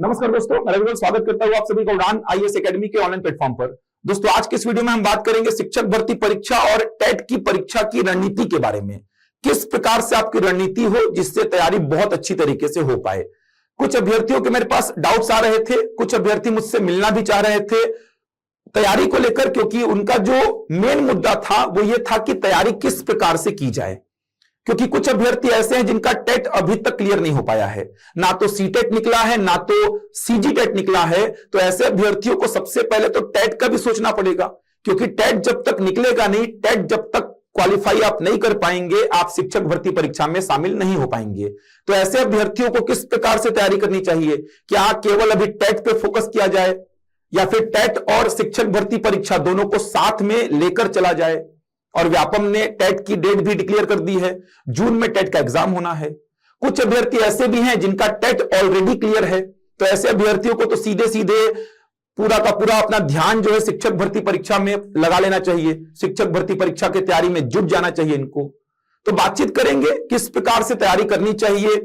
नमस्कार दोस्तों, मैं रविवार स्वागत करता हूं आप सभी का उड़ान आईएएस एकेडमी के ऑनलाइन प्लेटफॉर्म पर। दोस्तों, आज के इस वीडियो में हम बात करेंगे शिक्षक भर्ती परीक्षा और टेट की परीक्षा की रणनीति के बारे में। किस प्रकार से आपकी रणनीति हो जिससे तैयारी बहुत अच्छी तरीके से हो पाए। कुछ अभ्यर्थियों के मेरे पास डाउट्स आ रहे थे, कुछ अभ्यर्थी मुझसे मिलना भी चाह रहे थे तैयारी को लेकर, क्योंकि उनका जो मेन मुद्दा था वो ये था कि तैयारी किस प्रकार से की जाए। क्योंकि कुछ अभ्यर्थी ऐसे हैं जिनका टेट अभी तक क्लियर नहीं हो पाया है, ना तो सीटेट निकला है ना तो सीजी टेट निकला है। तो ऐसे अभ्यर्थियों को सबसे पहले तो टेट का भी सोचना पड़ेगा, क्योंकि टेट जब तक निकलेगा नहीं, टेट जब तक क्वालिफाई आप नहीं कर पाएंगे, आप शिक्षक भर्ती परीक्षा में शामिल नहीं हो पाएंगे। तो ऐसे अभ्यर्थियों को किस प्रकार से तैयारी करनी चाहिए? क्या केवल अभी टेट पे फोकस किया जाए या फिर टेट और शिक्षक भर्ती परीक्षा दोनों को साथ में लेकर चला जाए? और व्यापम ने टेट की डेट भी डिक्लेयर कर दी है, जून में टेट का एग्जाम होना है। कुछ अभ्यर्थी ऐसे भी हैं जिनका टेट ऑलरेडी क्लियर है, तो ऐसे अभ्यर्थियों को तो सीधे सीधे पूरा का पूरा अपना ध्यान जो है शिक्षक भर्ती परीक्षा में लगा लेना चाहिए, शिक्षक भर्ती परीक्षा की तैयारी में जुट जाना चाहिए इनको। तो बातचीत करेंगे किस प्रकार से तैयारी करनी चाहिए।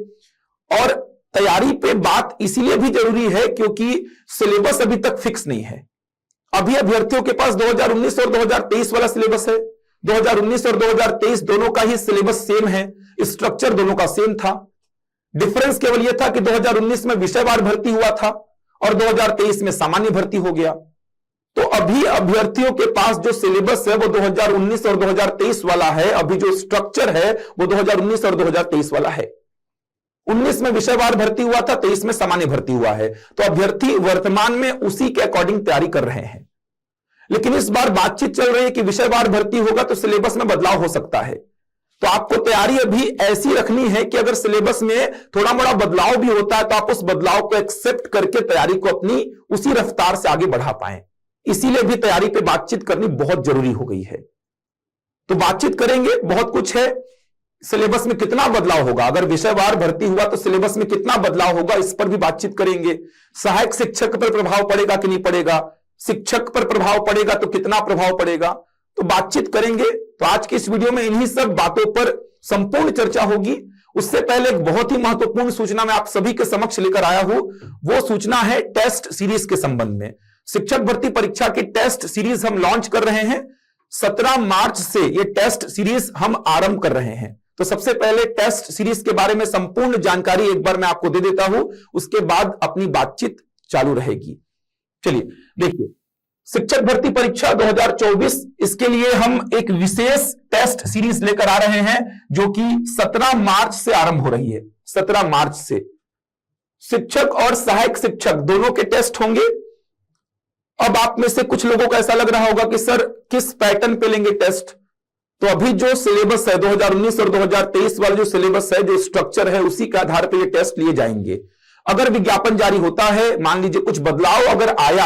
और तैयारी पे बात इसीलिए भी जरूरी है क्योंकि सिलेबस अभी तक फिक्स नहीं है। अभी अभ्यर्थियों के पास 2019 और 2023 वाला सिलेबस है। 2019 और 2023 दोनों का ही सिलेबस सेम है, स्ट्रक्चर दोनों का सेम था। डिफरेंस केवल यह था कि 2019 में विषयवार भर्ती हुआ था और 2023 में सामान्य भर्ती हो गया। तो अभी अभ्यर्थियों के पास जो सिलेबस है वो 2019 और 2023 वाला है, अभी जो स्ट्रक्चर है वो 2019 और 2023 वाला है। 19 में विषयवार भर्ती हुआ था, 23 में सामान्य भर्ती हुआ है। तो अभ्यर्थी वर्तमान में उसी के अकॉर्डिंग तैयारी कर रहे हैं। लेकिन इस बार बातचीत चल रही है कि विषयवार भर्ती होगा तो सिलेबस में बदलाव हो सकता है। तो आपको तैयारी अभी ऐसी रखनी है कि अगर सिलेबस में थोड़ा मोड़ा बदलाव भी होता है तो आप उस बदलाव को एक्सेप्ट करके तैयारी को अपनी उसी रफ्तार से आगे बढ़ा पाएं। इसीलिए भी तैयारी पे बातचीत करनी बहुत जरूरी हो गई है। तो बातचीत करेंगे, बहुत कुछ है। सिलेबस में कितना बदलाव होगा, अगर विषयवार भर्ती हुआ तो सिलेबस में कितना बदलाव होगा, इस पर भी बातचीत करेंगे। सहायक शिक्षक पर प्रभाव पड़ेगा कि नहीं पड़ेगा, शिक्षक पर प्रभाव पड़ेगा तो कितना प्रभाव पड़ेगा, तो बातचीत करेंगे। तो आज की इस वीडियो में इन्हीं सब बातों पर संपूर्ण चर्चा होगी। उससे पहले एक बहुत ही महत्वपूर्ण सूचना मैं आप सभी के समक्ष लेकर आया हूं। वो सूचना है टेस्ट सीरीज के संबंध में। शिक्षक भर्ती परीक्षा की टेस्ट सीरीज हम लॉन्च कर रहे हैं। 17 मार्च से ये टेस्ट सीरीज हम आरंभ कर रहे हैं। तो सबसे पहले टेस्ट सीरीज के बारे में संपूर्ण जानकारी एक बार मैं आपको दे देता हूं, उसके बाद अपनी बातचीत चालू रहेगी। चलिए देखिए, शिक्षक भर्ती परीक्षा 2024, इसके लिए हम एक विशेष टेस्ट सीरीज लेकर आ रहे हैं जो कि 17 मार्च से आरंभ हो रही है। 17 मार्च से शिक्षक और सहायक शिक्षक दोनों के टेस्ट होंगे। अब आप में से कुछ लोगों को ऐसा लग रहा होगा कि सर किस पैटर्न पे लेंगे टेस्ट। तो अभी जो सिलेबस है 2019 और 2023 वाला जो सिलेबस है, जो स्ट्रक्चर है, उसी के आधार पर ये टेस्ट लिए जाएंगे। अगर विज्ञापन जारी होता है, मान लीजिए कुछ बदलाव अगर आया,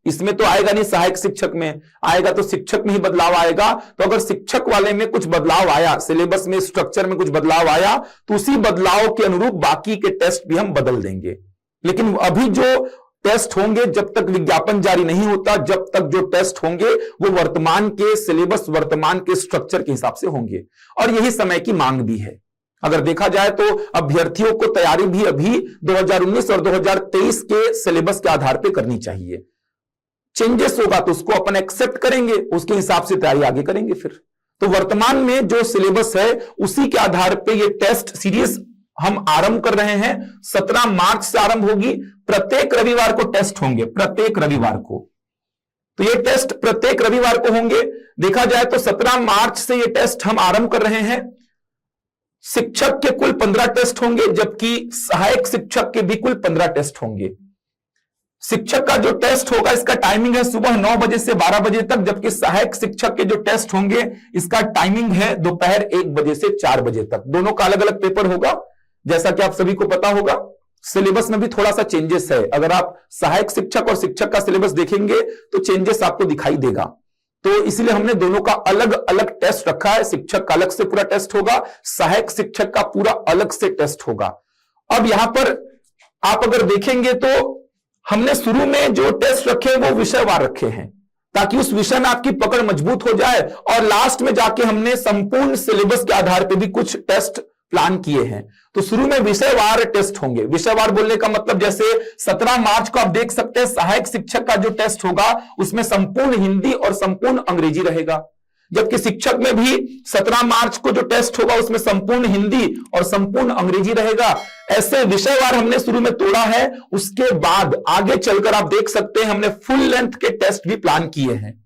इसमें तो आएगा नहीं, सहायक शिक्षक में आएगा तो शिक्षक में ही बदलाव आएगा। तो अगर शिक्षक वाले में कुछ बदलाव आया, सिलेबस में स्ट्रक्चर में कुछ बदलाव आया, तो उसी बदलाव के अनुरूप बाकी के टेस्ट भी हम बदल देंगे। लेकिन अभी जो टेस्ट होंगे, जब तक विज्ञापन जारी नहीं होता, जब तक जो टेस्ट होंगे वो वर्तमान के सिलेबस, वर्तमान के स्ट्रक्चर के हिसाब से होंगे। और यही समय की मांग भी है। अगर देखा जाए तो अभ्यर्थियों को तैयारी भी अभी 2019 और 2023 के सिलेबस के आधार पर करनी चाहिए। चेंजेस होगा तो उसको अपन एक्सेप्ट करेंगे, उसके हिसाब से तैयारी आगे करेंगे। फिर तो वर्तमान में जो सिलेबस है उसी के आधार पे ये टेस्ट सीरीज हम आरंभ कर रहे हैं। 17 मार्च से आरंभ होगी। प्रत्येक रविवार को टेस्ट होंगे, प्रत्येक रविवार को। तो ये टेस्ट प्रत्येक रविवार को होंगे। देखा जाए तो 17 मार्च से ये टेस्ट हम आरंभ कर रहे हैं। शिक्षक के कुल 15 टेस्ट होंगे, जबकि सहायक शिक्षक के भी कुल 15 टेस्ट होंगे। शिक्षक का जो टेस्ट होगा इसका टाइमिंग है सुबह 9 बजे से 12 बजे तक, जबकि सहायक शिक्षक के जो टेस्ट होंगे इसका टाइमिंग है दोपहर 1 बजे से 4 बजे तक। दोनों का अलग अलग पेपर होगा। जैसा कि आप सभी को पता होगा, सिलेबस में भी थोड़ा सा चेंजेस है। अगर आप सहायक शिक्षक और शिक्षक का सिलेबस देखेंगे तो चेंजेस आपको दिखाई देगा। तो इसलिए हमने दोनों का अलग अलग टेस्ट रखा है। शिक्षक का अलग से पूरा टेस्ट होगा, सहायक शिक्षक का पूरा अलग से टेस्ट होगा। अब यहां पर आप अगर देखेंगे तो हमने शुरू में जो टेस्ट रखे वो विषयवार रखे हैं, ताकि उस विषय में आपकी पकड़ मजबूत हो जाए। और लास्ट में जाके हमने संपूर्ण सिलेबस के आधार पर भी कुछ टेस्ट प्लान किए हैं। तो शुरू में विषयवार टेस्ट होंगे। विषयवार बोलने का मतलब जैसे 17 मार्च को आप देख सकते हैं सहायक शिक्षक का जो टेस्ट होगा उसमें संपूर्ण हिंदी और संपूर्ण अंग्रेजी रहेगा, जबकि शिक्षक में भी 17 मार्च को जो टेस्ट होगा उसमें संपूर्ण हिंदी और संपूर्ण अंग्रेजी रहेगा। ऐसे विषयवार हमने शुरू में तोड़ा है। उसके बाद आगे चलकर आप देख सकते हैं हमने फुल लेंथ के टेस्ट भी प्लान किए हैं।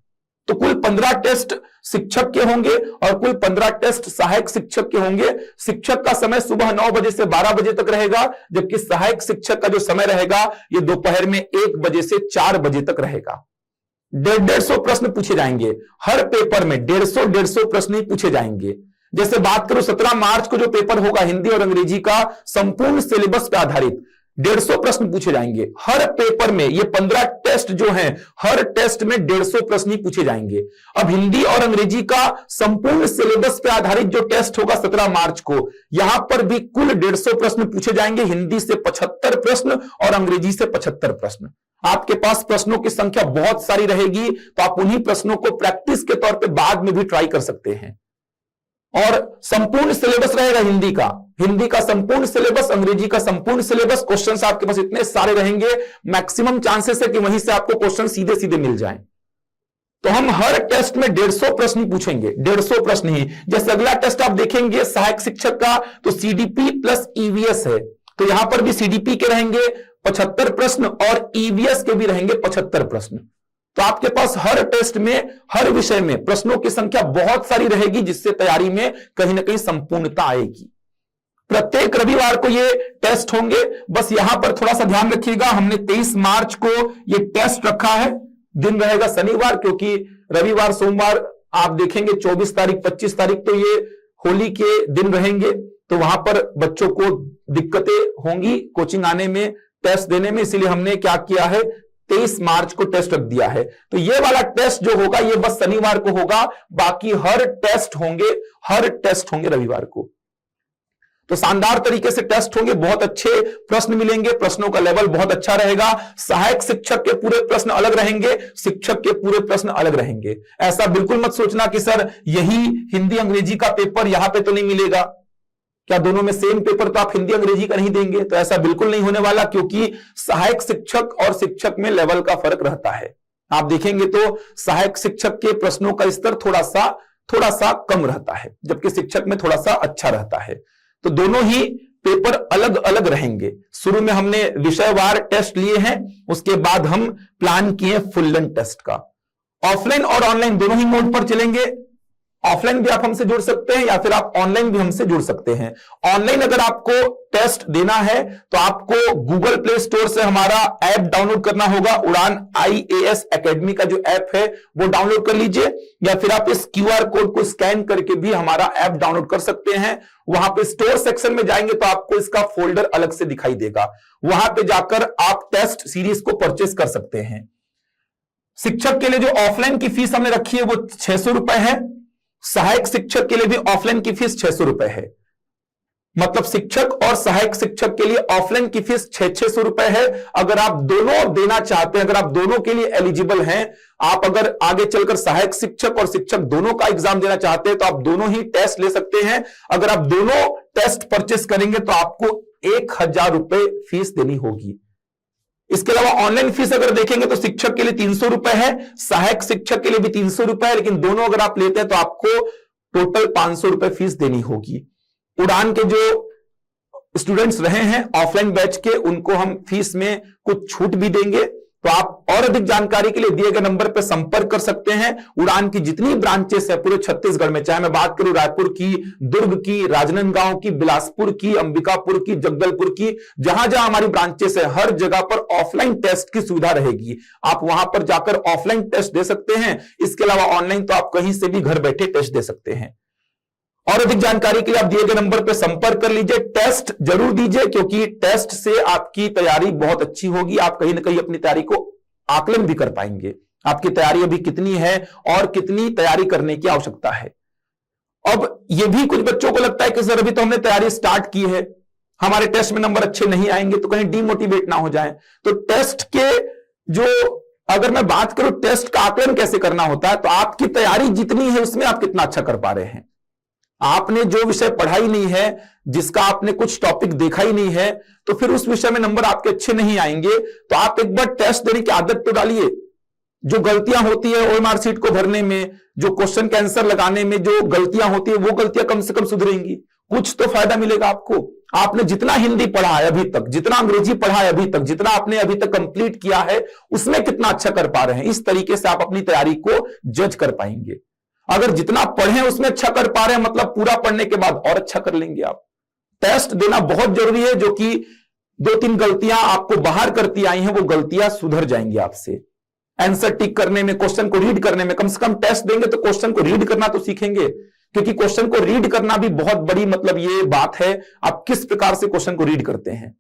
तो कुल 15 टेस्ट शिक्षक के होंगे और कुल 15 टेस्ट सहायक शिक्षक के होंगे। शिक्षक का समय सुबह 9 बजे से 12 बजे तक रहेगा, जबकि सहायक शिक्षक का जो समय रहेगा ये दोपहर में 1 बजे से 4 बजे तक रहेगा। 150 प्रश्न पूछे जाएंगे हर पेपर में। 150 प्रश्न ही पूछे जाएंगे। जैसे बात करो 17 मार्च को जो पेपर होगा हिंदी और अंग्रेजी का संपूर्ण सिलेबस पे आधारित 150 प्रश्न पूछे जाएंगे हर पेपर में। ये 15 टेस्ट जो हैं हर टेस्ट में 150 प्रश्न ही पूछे जाएंगे। अब हिंदी और अंग्रेजी का संपूर्ण सिलेबस पे आधारित जो टेस्ट होगा 17 मार्च को, यहां पर भी कुल 150 प्रश्न पूछे जाएंगे। हिंदी से 75 प्रश्न और अंग्रेजी से 75 प्रश्न। आपके पास प्रश्नों की संख्या बहुत सारी रहेगी, तो आप उन्हीं प्रश्नों को प्रैक्टिस के तौर पे बाद में भी ट्राई कर सकते हैं। और संपूर्ण सिलेबस रहेगा हिंदी का संपूर्ण सिलेबस, अंग्रेजी का संपूर्ण सिलेबस। क्वेश्चंस आपके पास इतने सारे रहेंगे, मैक्सिमम चांसेस है कि वहीं से आपको क्वेश्चन सीधे सीधे मिल जाएं। तो हम हर टेस्ट में 150 प्रश्न ही पूछेंगे, 150 प्रश्न ही। जैसे अगला टेस्ट आप देखेंगे सहायक शिक्षक का, तो सीडीपी प्लस ईवीएस है, तो यहां पर भी सीडीपी के रहेंगे 75 प्रश्न और ईवीएस के भी रहेंगे 75 प्रश्न। तो आपके पास हर टेस्ट में हर विषय में प्रश्नों की संख्या बहुत सारी रहेगी, जिससे तैयारी में कहीं ना कहीं संपूर्णता आएगी। प्रत्येक रविवार को ये टेस्ट होंगे। बस यहां पर थोड़ा सा ध्यान रखिएगा, हमने 23 मार्च को ये टेस्ट रखा है। दिन रहेगा शनिवार, क्योंकि रविवार सोमवार आप देखेंगे 24 तारीख 25 तारीख तो ये होली के दिन रहेंगे, तो वहां पर बच्चों को दिक्कतें होंगी कोचिंग आने में, टेस्ट देने में। इसीलिए हमने क्या किया है 23 मार्च को टेस्ट रख दिया है। तो ये वाला टेस्ट जो होगा ये बस शनिवार को होगा, बाकी हर टेस्ट होंगे रविवार को। तो शानदार तरीके से टेस्ट होंगे, बहुत अच्छे प्रश्न मिलेंगे, प्रश्नों का लेवल बहुत अच्छा रहेगा। सहायक शिक्षक के पूरे प्रश्न अलग रहेंगे, शिक्षक के पूरे प्रश्न अलग रहेंगे। ऐसा बिल्कुल मत सोचना कि सर यही हिंदी अंग्रेजी का पेपर यहां पे तो नहीं मिलेगा, क्या दोनों में सेम पेपर तो आप हिंदी अंग्रेजी का नहीं देंगे? तो ऐसा बिल्कुल नहीं होने वाला, क्योंकि सहायक शिक्षक और शिक्षक में लेवल का फर्क रहता है। आप देखेंगे तो सहायक शिक्षक के प्रश्नों का स्तर थोड़ा सा कम रहता है, जबकि शिक्षक में थोड़ा सा अच्छा रहता है। तो दोनों ही पेपर अलग अलग रहेंगे। शुरू में हमने विषयवार टेस्ट लिए हैं, उसके बाद हम प्लान किए फुल लेंथ टेस्ट का। ऑफलाइन और ऑनलाइन दोनों ही मोड पर चलेंगे। ऑफलाइन भी आप हमसे जुड़ सकते हैं या फिर आप ऑनलाइन भी हमसे जुड़ सकते हैं। ऑनलाइन अगर आपको टेस्ट देना है तो आपको गूगल प्ले स्टोर से हमारा ऐप डाउनलोड करना होगा। उड़ान IAS एकेडमी का जो ऐप है वो डाउनलोड कर लीजिए, या फिर आप इस QR कोड को स्कैन करके भी हमारा ऐप डाउनलोड कर सकते हैं। वहां पे स्टोर सेक्शन में जाएंगे तो आपको इसका फोल्डर अलग से दिखाई देगा, वहां पे जाकर आप टेस्ट सीरीज को परचेस कर सकते हैं। शिक्षक के लिए जो ऑफलाइन की फीस हमने रखी है वो 600 रुपए है। सहायक शिक्षक के लिए भी ऑफलाइन की फीस 600 रुपए है। मतलब शिक्षक और सहायक शिक्षक के लिए ऑफलाइन की फीस 600 रुपए है। अगर आप दोनों देना चाहते हैं, अगर आप दोनों के लिए एलिजिबल हैं, आप अगर आगे चलकर सहायक शिक्षक और शिक्षक दोनों का एग्जाम देना चाहते हैं तो आप दोनों ही टेस्ट ले सकते हैं। अगर आप दोनों टेस्ट परचेस करेंगे तो आपको 1000 रुपए फीस देनी होगी। इसके अलावा ऑनलाइन फीस अगर देखेंगे तो शिक्षक के लिए 300 रुपए है, सहायक शिक्षक के लिए भी 300 रुपए है, लेकिन दोनों अगर आप लेते हैं तो आपको टोटल 500 रुपए फीस देनी होगी। उड़ान के जो स्टूडेंट्स रहे हैं ऑफलाइन बैच के, उनको हम फीस में कुछ छूट भी देंगे। तो आप और अधिक जानकारी के लिए दिए गए नंबर पर संपर्क कर सकते हैं। उड़ान की जितनी ब्रांचेस है पूरे छत्तीसगढ़ में, चाहे मैं बात करूं रायपुर की, दुर्ग की, राजनांदगांव की, बिलासपुर की, अंबिकापुर की, जगदलपुर की, जहां जहां हमारी ब्रांचेस है हर जगह पर ऑफलाइन टेस्ट की सुविधा रहेगी। आप वहां पर जाकर ऑफलाइन टेस्ट दे सकते हैं। इसके अलावा ऑनलाइन तो आप कहीं से भी घर बैठे टेस्ट दे सकते हैं। और अधिक जानकारी के लिए आप दिए गए नंबर पर संपर्क कर लीजिए। टेस्ट जरूर दीजिए, क्योंकि टेस्ट से आपकी तैयारी बहुत अच्छी होगी। आप कहीं ना कहीं अपनी तैयारी को आकलन भी कर पाएंगे, आपकी तैयारी अभी कितनी है और कितनी तैयारी करने की आवश्यकता है। अब ये भी कुछ बच्चों को लगता है कि सर अभी तो हमने तैयारी स्टार्ट की है, हमारे टेस्ट में नंबर अच्छे नहीं आएंगे, तो कहीं डीमोटिवेट ना हो जाए। तो टेस्ट के जो अगर मैं बात करूं टेस्ट का आकलन कैसे करना होता है, तो आपकी तैयारी जितनी है उसमें आप कितना अच्छा कर पा रहे हैं। आपने जो विषय पढ़ा ही नहीं है, जिसका आपने कुछ टॉपिक देखा ही नहीं है, तो फिर उस विषय में नंबर आपके अच्छे नहीं आएंगे। तो आप एक बार टेस्ट देने की आदत तो डालिए। जो गलतियां होती है ओएमआर शीट को भरने में, जो क्वेश्चन के आंसर लगाने में जो गलतियां होती है, वो गलतियां कम से कम सुधरेंगी, कुछ तो फायदा मिलेगा आपको। आपने जितना हिंदी पढ़ा है अभी तक, जितना अंग्रेजी पढ़ा है अभी तक, जितना आपने अभी तक कंप्लीट किया है, उसमें कितना अच्छा कर पा रहे हैं, इस तरीके से आप अपनी तैयारी को जज कर पाएंगे। अगर जितना पढ़े उसमें अच्छा कर पा रहे हैं, मतलब पूरा पढ़ने के बाद और अच्छा कर लेंगे आप। टेस्ट देना बहुत जरूरी है। जो कि 2-3 गलतियां आपको बाहर करती आई हैं, वो गलतियां सुधर जाएंगी आपसे। आंसर टिक करने में, क्वेश्चन को रीड करने में, कम से कम टेस्ट देंगे तो क्वेश्चन को रीड करना तो सीखेंगे, क्योंकि क्वेश्चन को रीड करना भी बहुत बड़ी मतलब ये बात है, आप किस प्रकार से क्वेश्चन को रीड करते हैं।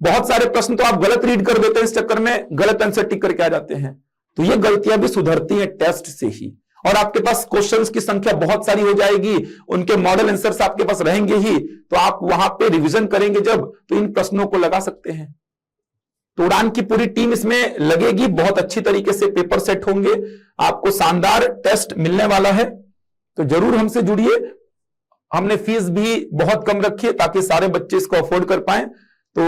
बहुत सारे प्रश्न तो आप गलत रीड कर देते हैं, इस चक्कर में गलत आंसर टिक करके आ जाते हैं। तो ये गलतियां भी सुधरती हैं टेस्ट से ही। और आपके पास क्वेश्चंस की संख्या बहुत सारी हो जाएगी, उनके मॉडल आंसर्स आपके पास रहेंगे ही, तो आप वहां पे रिवीजन करेंगे जब, तो इन प्रश्नों को लगा सकते हैं। तो उड़ान की पूरी टीम इसमें लगेगी, बहुत अच्छी तरीके से पेपर सेट होंगे, आपको शानदार टेस्ट मिलने वाला है। तो जरूर हमसे जुड़िए। हमने फीस भी बहुत कम रखी है ताकि सारे बच्चे इसको अफोर्ड कर पाए। तो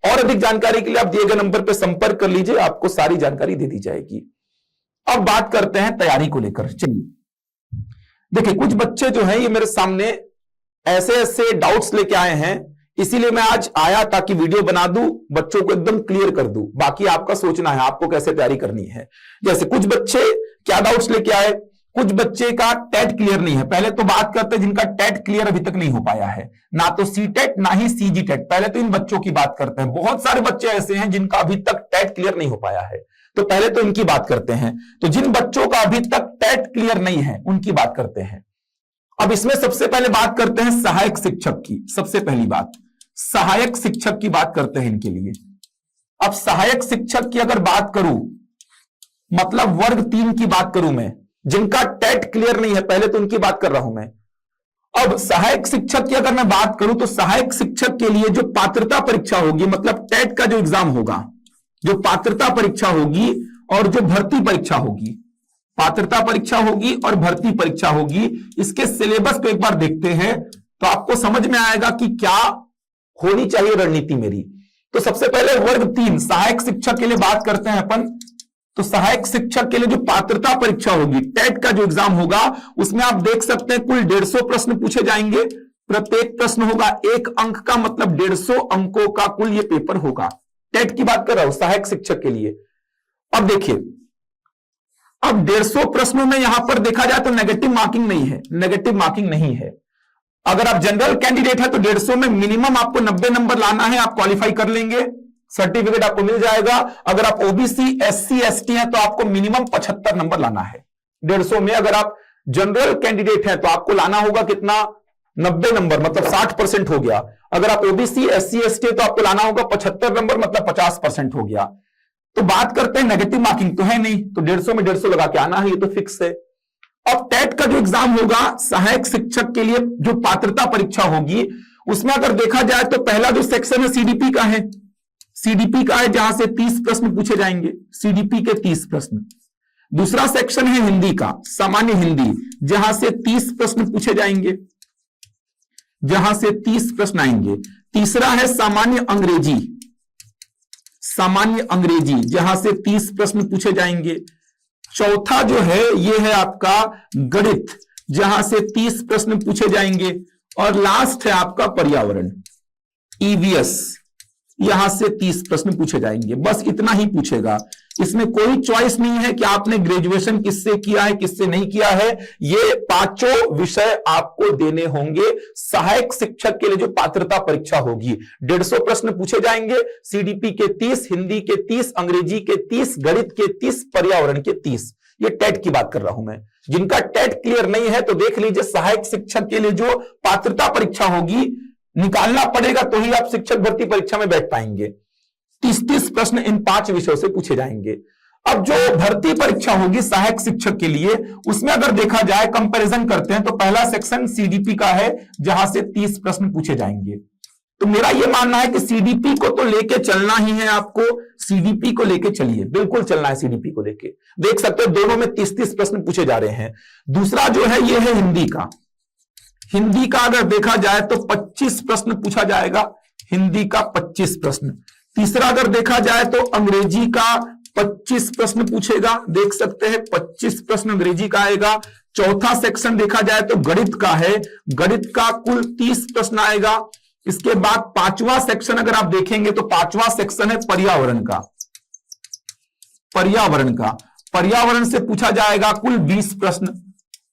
और अधिक जानकारी के लिए आप दिए गए नंबर पर संपर्क कर लीजिए, आपको सारी जानकारी दे दी जाएगी। अब बात करते हैं तैयारी को लेकर। चलिए देखिए, कुछ बच्चे जो है ये मेरे सामने ऐसे ऐसे डाउट्स लेके आए हैं, इसीलिए मैं आज आया ताकि वीडियो बना दूं, बच्चों को एकदम क्लियर कर दूं। बाकी आपका सोचना है आपको कैसे तैयारी करनी है। जैसे कुछ बच्चे क्या डाउट्स लेके आए, कुछ बच्चे का टेट क्लियर नहीं है। पहले तो बात करते हैं जिनका टेट क्लियर अभी तक नहीं हो पाया है, ना तो सी टेट ना ही सीजी टेट। पहले तो इन बच्चों की बात करते हैं। बहुत सारे बच्चे ऐसे हैं जिनका अभी तक टेट क्लियर नहीं हो पाया है, तो पहले तो इनकी बात करते हैं। तो जिन बच्चों का अभी तक टेट क्लियर नहीं है उनकी बात करते हैं। अब इसमें सबसे पहले बात करते हैं सहायक शिक्षक की। सबसे पहली बात सहायक शिक्षक की बात करते हैं इनके लिए। अब सहायक शिक्षक की अगर बात करूं, मतलब वर्ग 3 की बात करूं मैं, जिनका टेट क्लियर नहीं है, पहले तो उनकी बात कर रहा हूं मैं। अब सहायक शिक्षक की अगर मैं बात करूं तो सहायक शिक्षक के लिए जो पात्रता परीक्षा होगी, मतलब टेट का जो एग्जाम होगा, जो पात्रता परीक्षा होगी और जो भर्ती परीक्षा होगी, पात्रता परीक्षा होगी और भर्ती परीक्षा होगी, इसके सिलेबस को एक बार देखते हैं तो आपको समझ में आएगा कि क्या होनी चाहिए रणनीति मेरी। तो सबसे पहले वर्ग 3 सहायक शिक्षक के लिए बात करते हैं अपन। तो सहायक शिक्षक के लिए जो पात्रता परीक्षा होगी, टेट का जो एग्जाम होगा, उसमें आप देख सकते हैं कुल 150 प्रश्न पूछे जाएंगे। प्रत्येक प्रश्न होगा 1 अंक का, मतलब 150 अंकों का कुल ये पेपर होगा। टेट की बात कर रहा हूं सहायक शिक्षक के लिए। अब देखिए, अब 150 प्रश्नों में यहां पर देखा जाए तो नेगेटिव मार्किंग नहीं है, नेगेटिव मार्किंग नहीं है। अगर आप जनरल कैंडिडेट है तो 150 में मिनिमम आपको 90 नंबर लाना है, आप क्वालिफाई कर लेंगे, सर्टिफिकेट आपको मिल जाएगा। अगर आप ओबीसी एससी एसटी हैं तो आपको मिनिमम 75 नंबर लाना है 150 में। अगर आप जनरल कैंडिडेट हैं तो आपको लाना होगा कितना, 90 नंबर, मतलब 60% हो गया। अगर आप ओबीसी एससी एसटी तो आपको लाना होगा 75 नंबर, मतलब 50% हो गया। तो बात करते हैं नेगेटिव मार्किंग तो है नहीं, तो 150 में 150 लगा के आना है, ये तो फिक्स है। अब टेट का जो एग्जाम होगा सहायक शिक्षक के लिए, जो पात्रता परीक्षा होगी, उसमें अगर देखा जाए तो पहला जो सेक्शन है सीडीपी का है, सीडीपी का है, जहां से 30 प्रश्न पूछे जाएंगे, सीडीपी के 30 प्रश्न। दूसरा सेक्शन है हिंदी का, सामान्य हिंदी, जहां से 30 प्रश्न पूछे जाएंगे, जहां से 30 प्रश्न आएंगे। तीसरा है सामान्य अंग्रेजी, सामान्य अंग्रेजी, जहां से 30 प्रश्न पूछे जाएंगे। चौथा जो है ये है आपका गणित, जहां से 30 प्रश्न पूछे जाएंगे। और लास्ट है आपका पर्यावरण, ईवीएस, यहां से 30 प्रश्न पूछे जाएंगे। बस इतना ही पूछेगा, इसमें कोई चॉइस नहीं है कि आपने ग्रेजुएशन किससे किया है किससे नहीं किया है। ये पांचों विषय आपको देने होंगे सहायक शिक्षक के लिए जो पात्रता परीक्षा होगी। 150 प्रश्न पूछे जाएंगे, सीडीपी के 30, हिंदी के 30, अंग्रेजी के 30, गणित के 30, पर्यावरण के 30। ये टेट की बात कर रहा हूं मैं। जिनका टेट क्लियर नहीं है तो देख लीजिए, सहायक शिक्षक के लिए जो पात्रता परीक्षा होगी निकालना पड़ेगा, तो ही आप शिक्षक भर्ती परीक्षा में बैठ पाएंगे। 30 प्रश्न इन 5 विषयों से पूछे जाएंगे। अब जो भर्ती परीक्षा होगी सहायक शिक्षक के लिए, उसमें अगर देखा जाए, कंपैरिजन करते हैं, तो पहला सेक्शन सीडीपी का है, जहां से 30 प्रश्न पूछे जाएंगे। तो मेरा यह मानना है कि सीडीपी को तो लेके चलना ही है आपको, सीडीपी को लेके चलिए, बिल्कुल चलना है सीडीपी को लेके। देख सकते हो दोनों में 30-30 प्रश्न पूछे जा रहे हैं। दूसरा जो है ये है हिंदी का, हिंदी का अगर देखा जाए तो 25 प्रश्न पूछा जाएगा, हिंदी का 25 प्रश्न। तीसरा अगर देखा जाए तो अंग्रेजी का 25 प्रश्न पूछेगा, देख सकते हैं 25 प्रश्न अंग्रेजी का आएगा। चौथा सेक्शन देखा जाए तो गणित का है, गणित का कुल 30 प्रश्न आएगा। इसके बाद पांचवा सेक्शन अगर आप देखेंगे तो पांचवा सेक्शन है पर्यावरण का, पर्यावरण से पूछा जाएगा कुल 20 प्रश्न।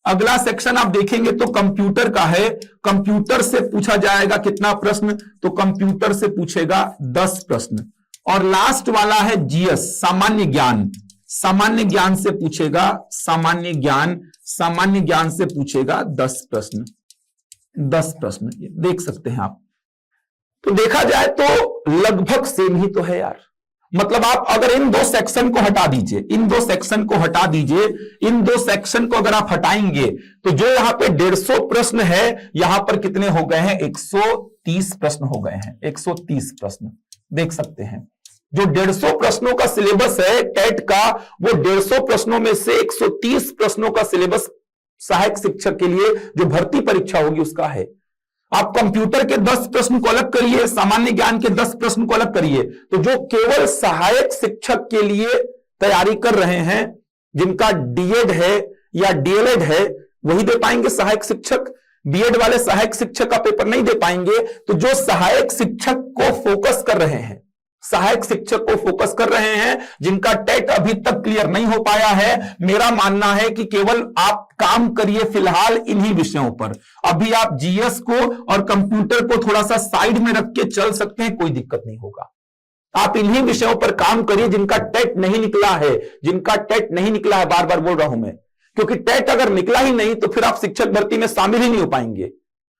अगला सेक्शन आप देखेंगे तो कंप्यूटर का है, कंप्यूटर से पूछा जाएगा कितना प्रश्न, तो कंप्यूटर से पूछेगा 10 प्रश्न। और लास्ट वाला है जीएस, सामान्य ज्ञान, सामान्य ज्ञान से पूछेगा, सामान्य ज्ञान से पूछेगा 10 प्रश्न, 10 प्रश्न देख सकते हैं आप। तो देखा जाए तो लगभग सेम ही तो है यार। मतलब आप अगर इन दो सेक्शन को हटा दीजिए, इन दो सेक्शन को हटा दीजिए, इन दो सेक्शन को अगर आप हटाएंगे तो जो यहां पे 150 प्रश्न है, यहां पर कितने हो गए हैं, 130 प्रश्न हो गए हैं, 130 प्रश्न देख सकते हैं। जो 150 प्रश्नों का सिलेबस है टेट का, वो 150 प्रश्नों में से 130 प्रश्नों का सिलेबस सहायक शिक्षक के लिए जो भर्ती परीक्षा होगी उसका है। आप कंप्यूटर के 10 प्रश्न को अलग करिए, सामान्य ज्ञान के 10 प्रश्न को अलग करिए, तो जो केवल सहायक शिक्षक के लिए तैयारी कर रहे हैं, जिनका डीएड है या डीएलएड है, वही दे पाएंगे सहायक शिक्षक। बीएड वाले सहायक शिक्षक का पेपर नहीं दे पाएंगे। तो जो सहायक शिक्षक को फोकस कर रहे हैं, सहायक शिक्षक को फोकस कर रहे हैं, जिनका टेट अभी तक क्लियर नहीं हो पाया है, मेरा मानना है कि केवल आप काम करिए फिलहाल इन्हीं विषयों पर। अभी आप जीएस को और कंप्यूटर को थोड़ा सा साइड में रख के चल सकते हैं, कोई दिक्कत नहीं होगा। आप इन्हीं विषयों पर काम करिए जिनका टेट नहीं निकला है, जिनका टेट नहीं निकला है, बार बार बोल रहा हूं मैं, क्योंकि टेट अगर निकला ही नहीं तो फिर आप शिक्षक भर्ती में शामिल ही नहीं हो पाएंगे।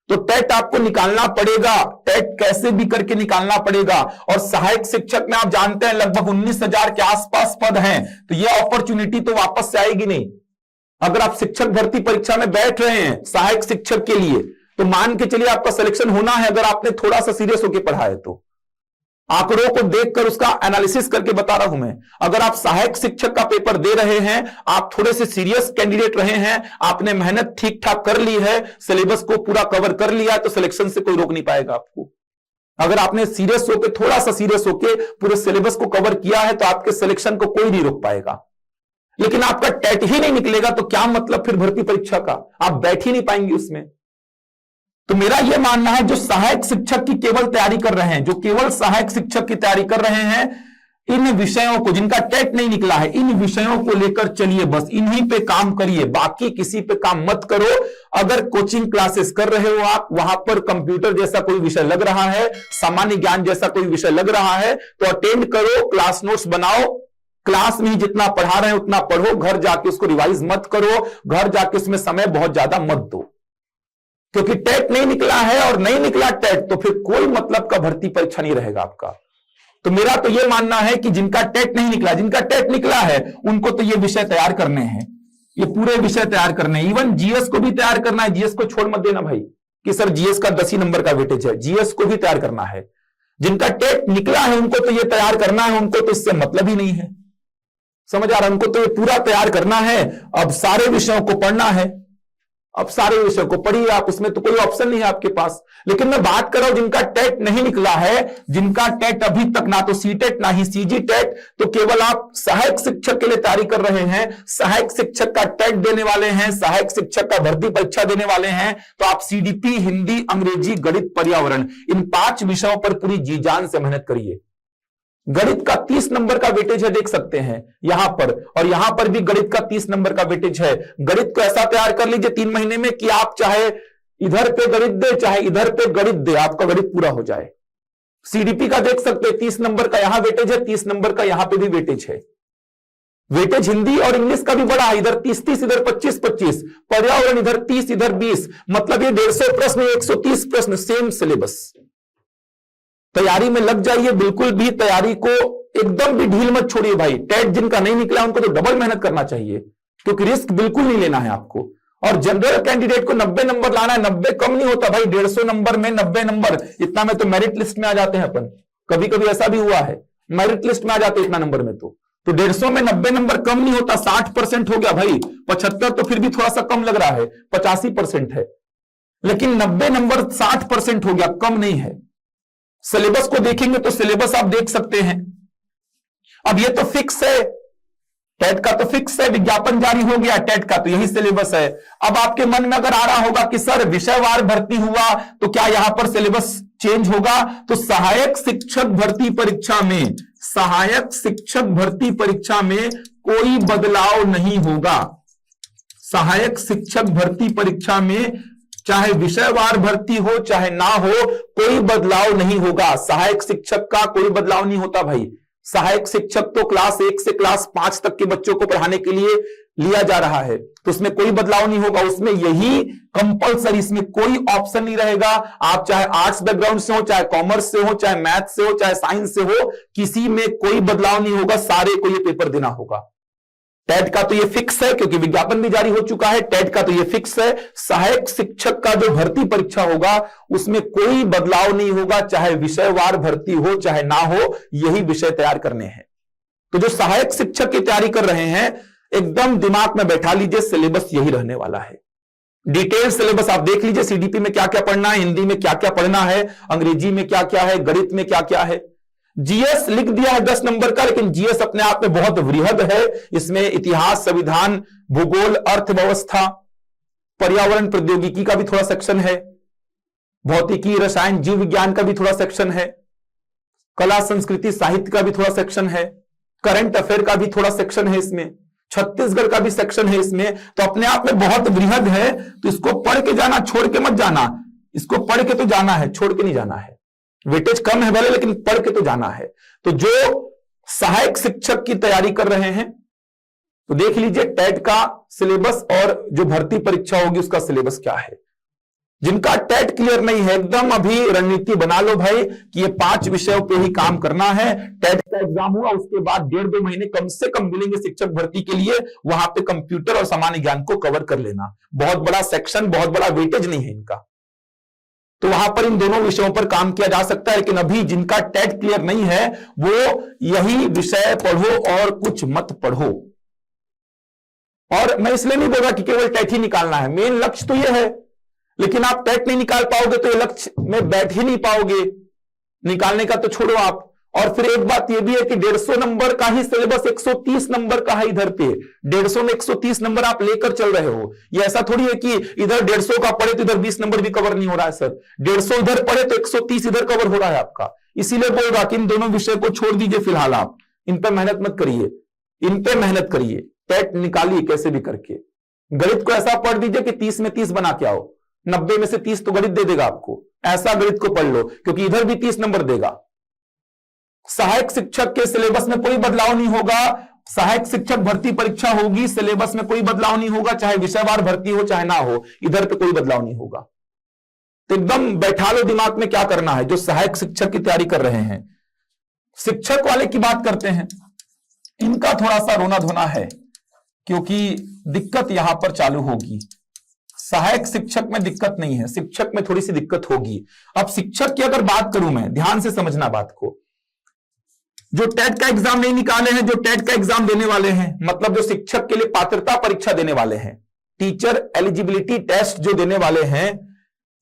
तो टेट आपको निकालना पड़ेगा, टेट कैसे भी करके निकालना पड़ेगा। और सहायक शिक्षक में आप जानते हैं लगभग 19,000 के आसपास पद हैं, तो यह अपॉर्चुनिटी तो वापस से आएगी नहीं। अगर आप शिक्षक भर्ती परीक्षा में बैठ रहे हैं सहायक शिक्षक के लिए, तो मान के चलिए आपका सिलेक्शन होना है, अगर आपने थोड़ा सा सीरियस होकर पढ़ा है तो। आंकड़ों को देखकर उसका एनालिसिस करके बता रहा हूं मैं। अगर आप सहायक शिक्षक का पेपर दे रहे हैं, आप थोड़े से सीरियस कैंडिडेट रहे हैं, आपने मेहनत ठीक ठाक कर ली है, सिलेबस को पूरा कवर कर लिया है, तो सिलेक्शन से कोई रोक नहीं पाएगा आपको। अगर आपने सीरियस होकर, थोड़ा सा सीरियस होकर पूरे सिलेबस को कवर किया है, तो आपके सिलेक्शन को कोई नहीं रोक पाएगा। लेकिन आपका टेट ही नहीं निकलेगा तो क्या मतलब फिर भर्ती परीक्षा का, आप बैठ ही नहीं पाएंगे उसमें। तो मेरा यह मानना है जो सहायक शिक्षक की केवल तैयारी कर रहे हैं, जो केवल सहायक शिक्षक की तैयारी कर रहे हैं, इन विषयों को, जिनका टेट नहीं निकला है, इन विषयों को लेकर चलिए, बस इन्हीं पे काम करिए, बाकी किसी पे काम मत करो। अगर कोचिंग क्लासेस कर रहे हो आप, वहां पर कंप्यूटर जैसा कोई विषय लग रहा है, सामान्य ज्ञान जैसा कोई विषय लग रहा है, तो अटेंड करो, क्लास नोट्स बनाओ, क्लास में जितना पढ़ा रहे हैं उतना पढ़ो, घर जाके उसको रिवाइज मत करो, घर जाके उसमें समय बहुत ज्यादा मत दो। क्योंकि टेट नहीं निकला है और नहीं निकला टेट, तो फिर कोई मतलब का भर्ती परीक्षा नहीं रहेगा आपका। तो मेरा तो यह मानना है कि जिनका टेट नहीं निकला, जिनका टेट निकला है, उनको तो ये विषय तैयार करने हैं, ये पूरे विषय तैयार करने हैं। इवन जीएस को भी तैयार करना है, जीएस को छोड़ मत देना भाई कि सर जीएस का 10 ही नंबर का वेटेज है, जीएस को भी तैयार करना है। जिनका टेट निकला है उनको तो ये तैयार करना है, उनको तो इससे मतलब ही नहीं है, समझ आ रहा है? उनको तो ये पूरा तैयार करना है। अब सारे विषयों को पढ़ना है, अब सारे विषयों को पढ़िए आप, उसमें तो कोई ऑप्शन नहीं है आपके पास। लेकिन मैं बात कर रहा हूं जिनका टेट नहीं निकला है, जिनका टेट अभी तक ना तो सी टेट ना ही सीजी टेट, तो केवल आप सहायक शिक्षक के लिए तैयारी कर रहे हैं, सहायक शिक्षक का टेट देने वाले हैं, सहायक शिक्षक का भर्ती परीक्षा देने वाले हैं, तो आप सीडीपी, हिंदी, अंग्रेजी, गणित, पर्यावरण, इन 5 विषयों पर पूरी जी जान से मेहनत करिए। गणित का 30 नंबर का वेटेज है, देख सकते हैं यहां पर, और यहां पर भी गणित का 30 नंबर का वेटेज है। गणित को ऐसा तैयार कर लीजिए 3 महीने में कि आप चाहे इधर पे गणित दे, चाहे इधर पे गणित दे, आपका गणित पूरा हो जाए। सीडीपी का देख सकते हैं 30 नंबर का यहां वेटेज है, 30 नंबर का यहां पे भी वेटेज है। वेटेज हिंदी और इंग्लिश का भी बड़ा है, इधर 30-30, इधर 25-25, पर्यावरण इधर 30, इधर 20, मतलब ये 150 प्रश्न, 130 प्रश्न, सेम सिलेबस। तैयारी में लग जाइए, बिल्कुल भी तैयारी को एकदम भी ढील मत छोड़िए भाई। टेट जिनका नहीं निकला उनको तो डबल मेहनत करना चाहिए, क्योंकि रिस्क बिल्कुल नहीं लेना है आपको। और जनरल कैंडिडेट को 90 नंबर लाना है, 90 कम नहीं होता भाई, 150 नंबर में 90 नंबर, इतना में तो मेरिट लिस्ट में आ जाते हैं अपन। कभी कभी ऐसा भी हुआ है, मेरिट लिस्ट में आ जाते हैं इतना नंबर में। तो 150 में 90 नंबर कम नहीं होता, 60% हो गया भाई, 75 तो फिर भी थोड़ा सा कम लग रहा है, 85% है। लेकिन 90 नंबर 60% हो गया, कम नहीं है। सिलेबस को देखेंगे तो सिलेबस आप देख सकते हैं। अब ये तो फिक्स है, टेट का तो फिक्स है, विज्ञापन जारी हो गया, टेट का तो यही सिलेबस है। अब आपके मन में अगर आ रहा होगा कि सर विषयवार भर्ती हुआ तो क्या यहां पर सिलेबस चेंज होगा? तो सहायक शिक्षक भर्ती परीक्षा में, सहायक शिक्षक भर्ती परीक्षा में कोई बदलाव नहीं होगा। सहायक शिक्षक भर्ती परीक्षा में चाहे विषयवार भर्ती हो चाहे ना हो, कोई बदलाव नहीं होगा। सहायक शिक्षक का कोई बदलाव नहीं होता भाई। सहायक शिक्षक तो क्लास 1 से क्लास 5 तक के बच्चों को पढ़ाने के लिए लिया जा रहा है, तो उसमें कोई बदलाव नहीं होगा। उसमें यही कंपलसरी, इसमें कोई ऑप्शन नहीं रहेगा। आप चाहे आर्ट्स बैकग्राउंड से हो, चाहे कॉमर्स से हो, चाहे मैथ से हो, चाहे साइंस से हो, किसी में कोई बदलाव नहीं होगा। सारे को ये पेपर देना होगा। टेट का तो ये फिक्स है क्योंकि विज्ञापन भी जारी हो चुका है। टेट का तो ये फिक्स है। सहायक शिक्षक का जो भर्ती परीक्षा होगा उसमें कोई बदलाव नहीं होगा, चाहे विषयवार भर्ती हो चाहे ना हो, यही विषय तैयार करने हैं। तो जो सहायक शिक्षक की तैयारी कर रहे हैं, एकदम दिमाग में बैठा लीजिए, सिलेबस यही रहने वाला है। डिटेल सिलेबस आप देख लीजिए, सीडीपी में क्या क्या पढ़ना है, हिंदी में क्या क्या पढ़ना है, अंग्रेजी में क्या क्या है, गणित में क्या क्या है। जीएस लिख दिया है 10 नंबर का, लेकिन जीएस अपने आप में बहुत वृहद है। इसमें इतिहास, संविधान, भूगोल, अर्थव्यवस्था, पर्यावरण प्रौद्योगिकी का भी थोड़ा सेक्शन है, भौतिकी, रसायन, जीव विज्ञान का भी थोड़ा सेक्शन है, कला संस्कृति साहित्य का भी थोड़ा सेक्शन है, करंट अफेयर का भी थोड़ा सेक्शन है, इसमें छत्तीसगढ़ का भी सेक्शन है इसमें। तो अपने आप में बहुत वृहद है। तो इसको पढ़ के जाना, छोड़ के मत जाना। इसको पढ़ के तो जाना है, छोड़ के नहीं जाना है। वेटेज कम है भले, लेकिन पढ़ के तो जाना है। तो जो सहायक शिक्षक की तैयारी कर रहे हैं तो देख लीजिए टेट का सिलेबस और जो भर्ती परीक्षा होगी उसका सिलेबस क्या है। जिनका टेट क्लियर नहीं है, एकदम अभी रणनीति बना लो भाई कि ये 5 विषयों पे ही काम करना है। टेट का एग्जाम हुआ उसके बाद 1.5-2 महीने कम से कम मिलेंगे शिक्षक भर्ती के लिए। वहां पे कंप्यूटर और सामान्य ज्ञान को कवर कर लेना। बहुत बड़ा सेक्शन, बहुत बड़ा वेटेज नहीं है इनका, तो वहां पर इन दोनों विषयों पर काम किया जा सकता है। लेकिन अभी जिनका टेट क्लियर नहीं है वो यही विषय पढ़ो और कुछ मत पढ़ो। और मैं इसलिए नहीं बोल रहा कि केवल टेट ही निकालना है, मेन लक्ष्य तो यह है। लेकिन आप टेट नहीं निकाल पाओगे तो ये लक्ष्य में बैठ ही नहीं पाओगे। निकालने का तो छोड़ो आप। और फिर एक बात यह भी है कि 150 नंबर का ही सिलेबस 130 नंबर का है इधर पे। 150 में 130 नंबर आप लेकर चल रहे हो। ये ऐसा थोड़ी है कि इधर 150 का पढ़े तो इधर 20 नंबर भी कवर नहीं हो रहा है सर। 150 इधर पढ़े तो 130 इधर कवर हो रहा है आपका। इसीलिए बोल रहा कि इन दोनों विषय को छोड़ दीजिए फिलहाल, आप इन पर मेहनत मत करिए, इन पे मेहनत करिए। टेट निकालिए कैसे भी करके। गणित को ऐसा पढ़ दीजिए कि 30 में 30 बना के आओ। 90 में से 30 तो गणित दे देगा आपको। ऐसा गणित को पढ़ लो क्योंकि इधर भी 30 नंबर देगा। सहायक शिक्षक के सिलेबस में कोई बदलाव नहीं होगा। सहायक शिक्षक भर्ती परीक्षा होगी, सिलेबस में कोई बदलाव नहीं होगा, चाहे विषयवार भर्ती हो चाहे ना हो, इधर पे कोई बदलाव नहीं होगा। तो एकदम बैठा लो दिमाग में क्या करना है जो सहायक शिक्षक की तैयारी कर रहे हैं। शिक्षक वाले की बात करते हैं, इनका थोड़ा सा रोना धोना है क्योंकि दिक्कत यहां पर चालू होगी। सहायक शिक्षक में दिक्कत नहीं है, शिक्षक में थोड़ी सी दिक्कत होगी। अब शिक्षक की अगर बात करूं मैं, ध्यान से समझना बात को, जो टेट का एग्जाम नहीं निकाले हैं, जो टेट का एग्जाम देने वाले हैं, मतलब जो शिक्षक के लिए पात्रता परीक्षा देने वाले हैं, टीचर एलिजिबिलिटी टेस्ट जो देने वाले हैं,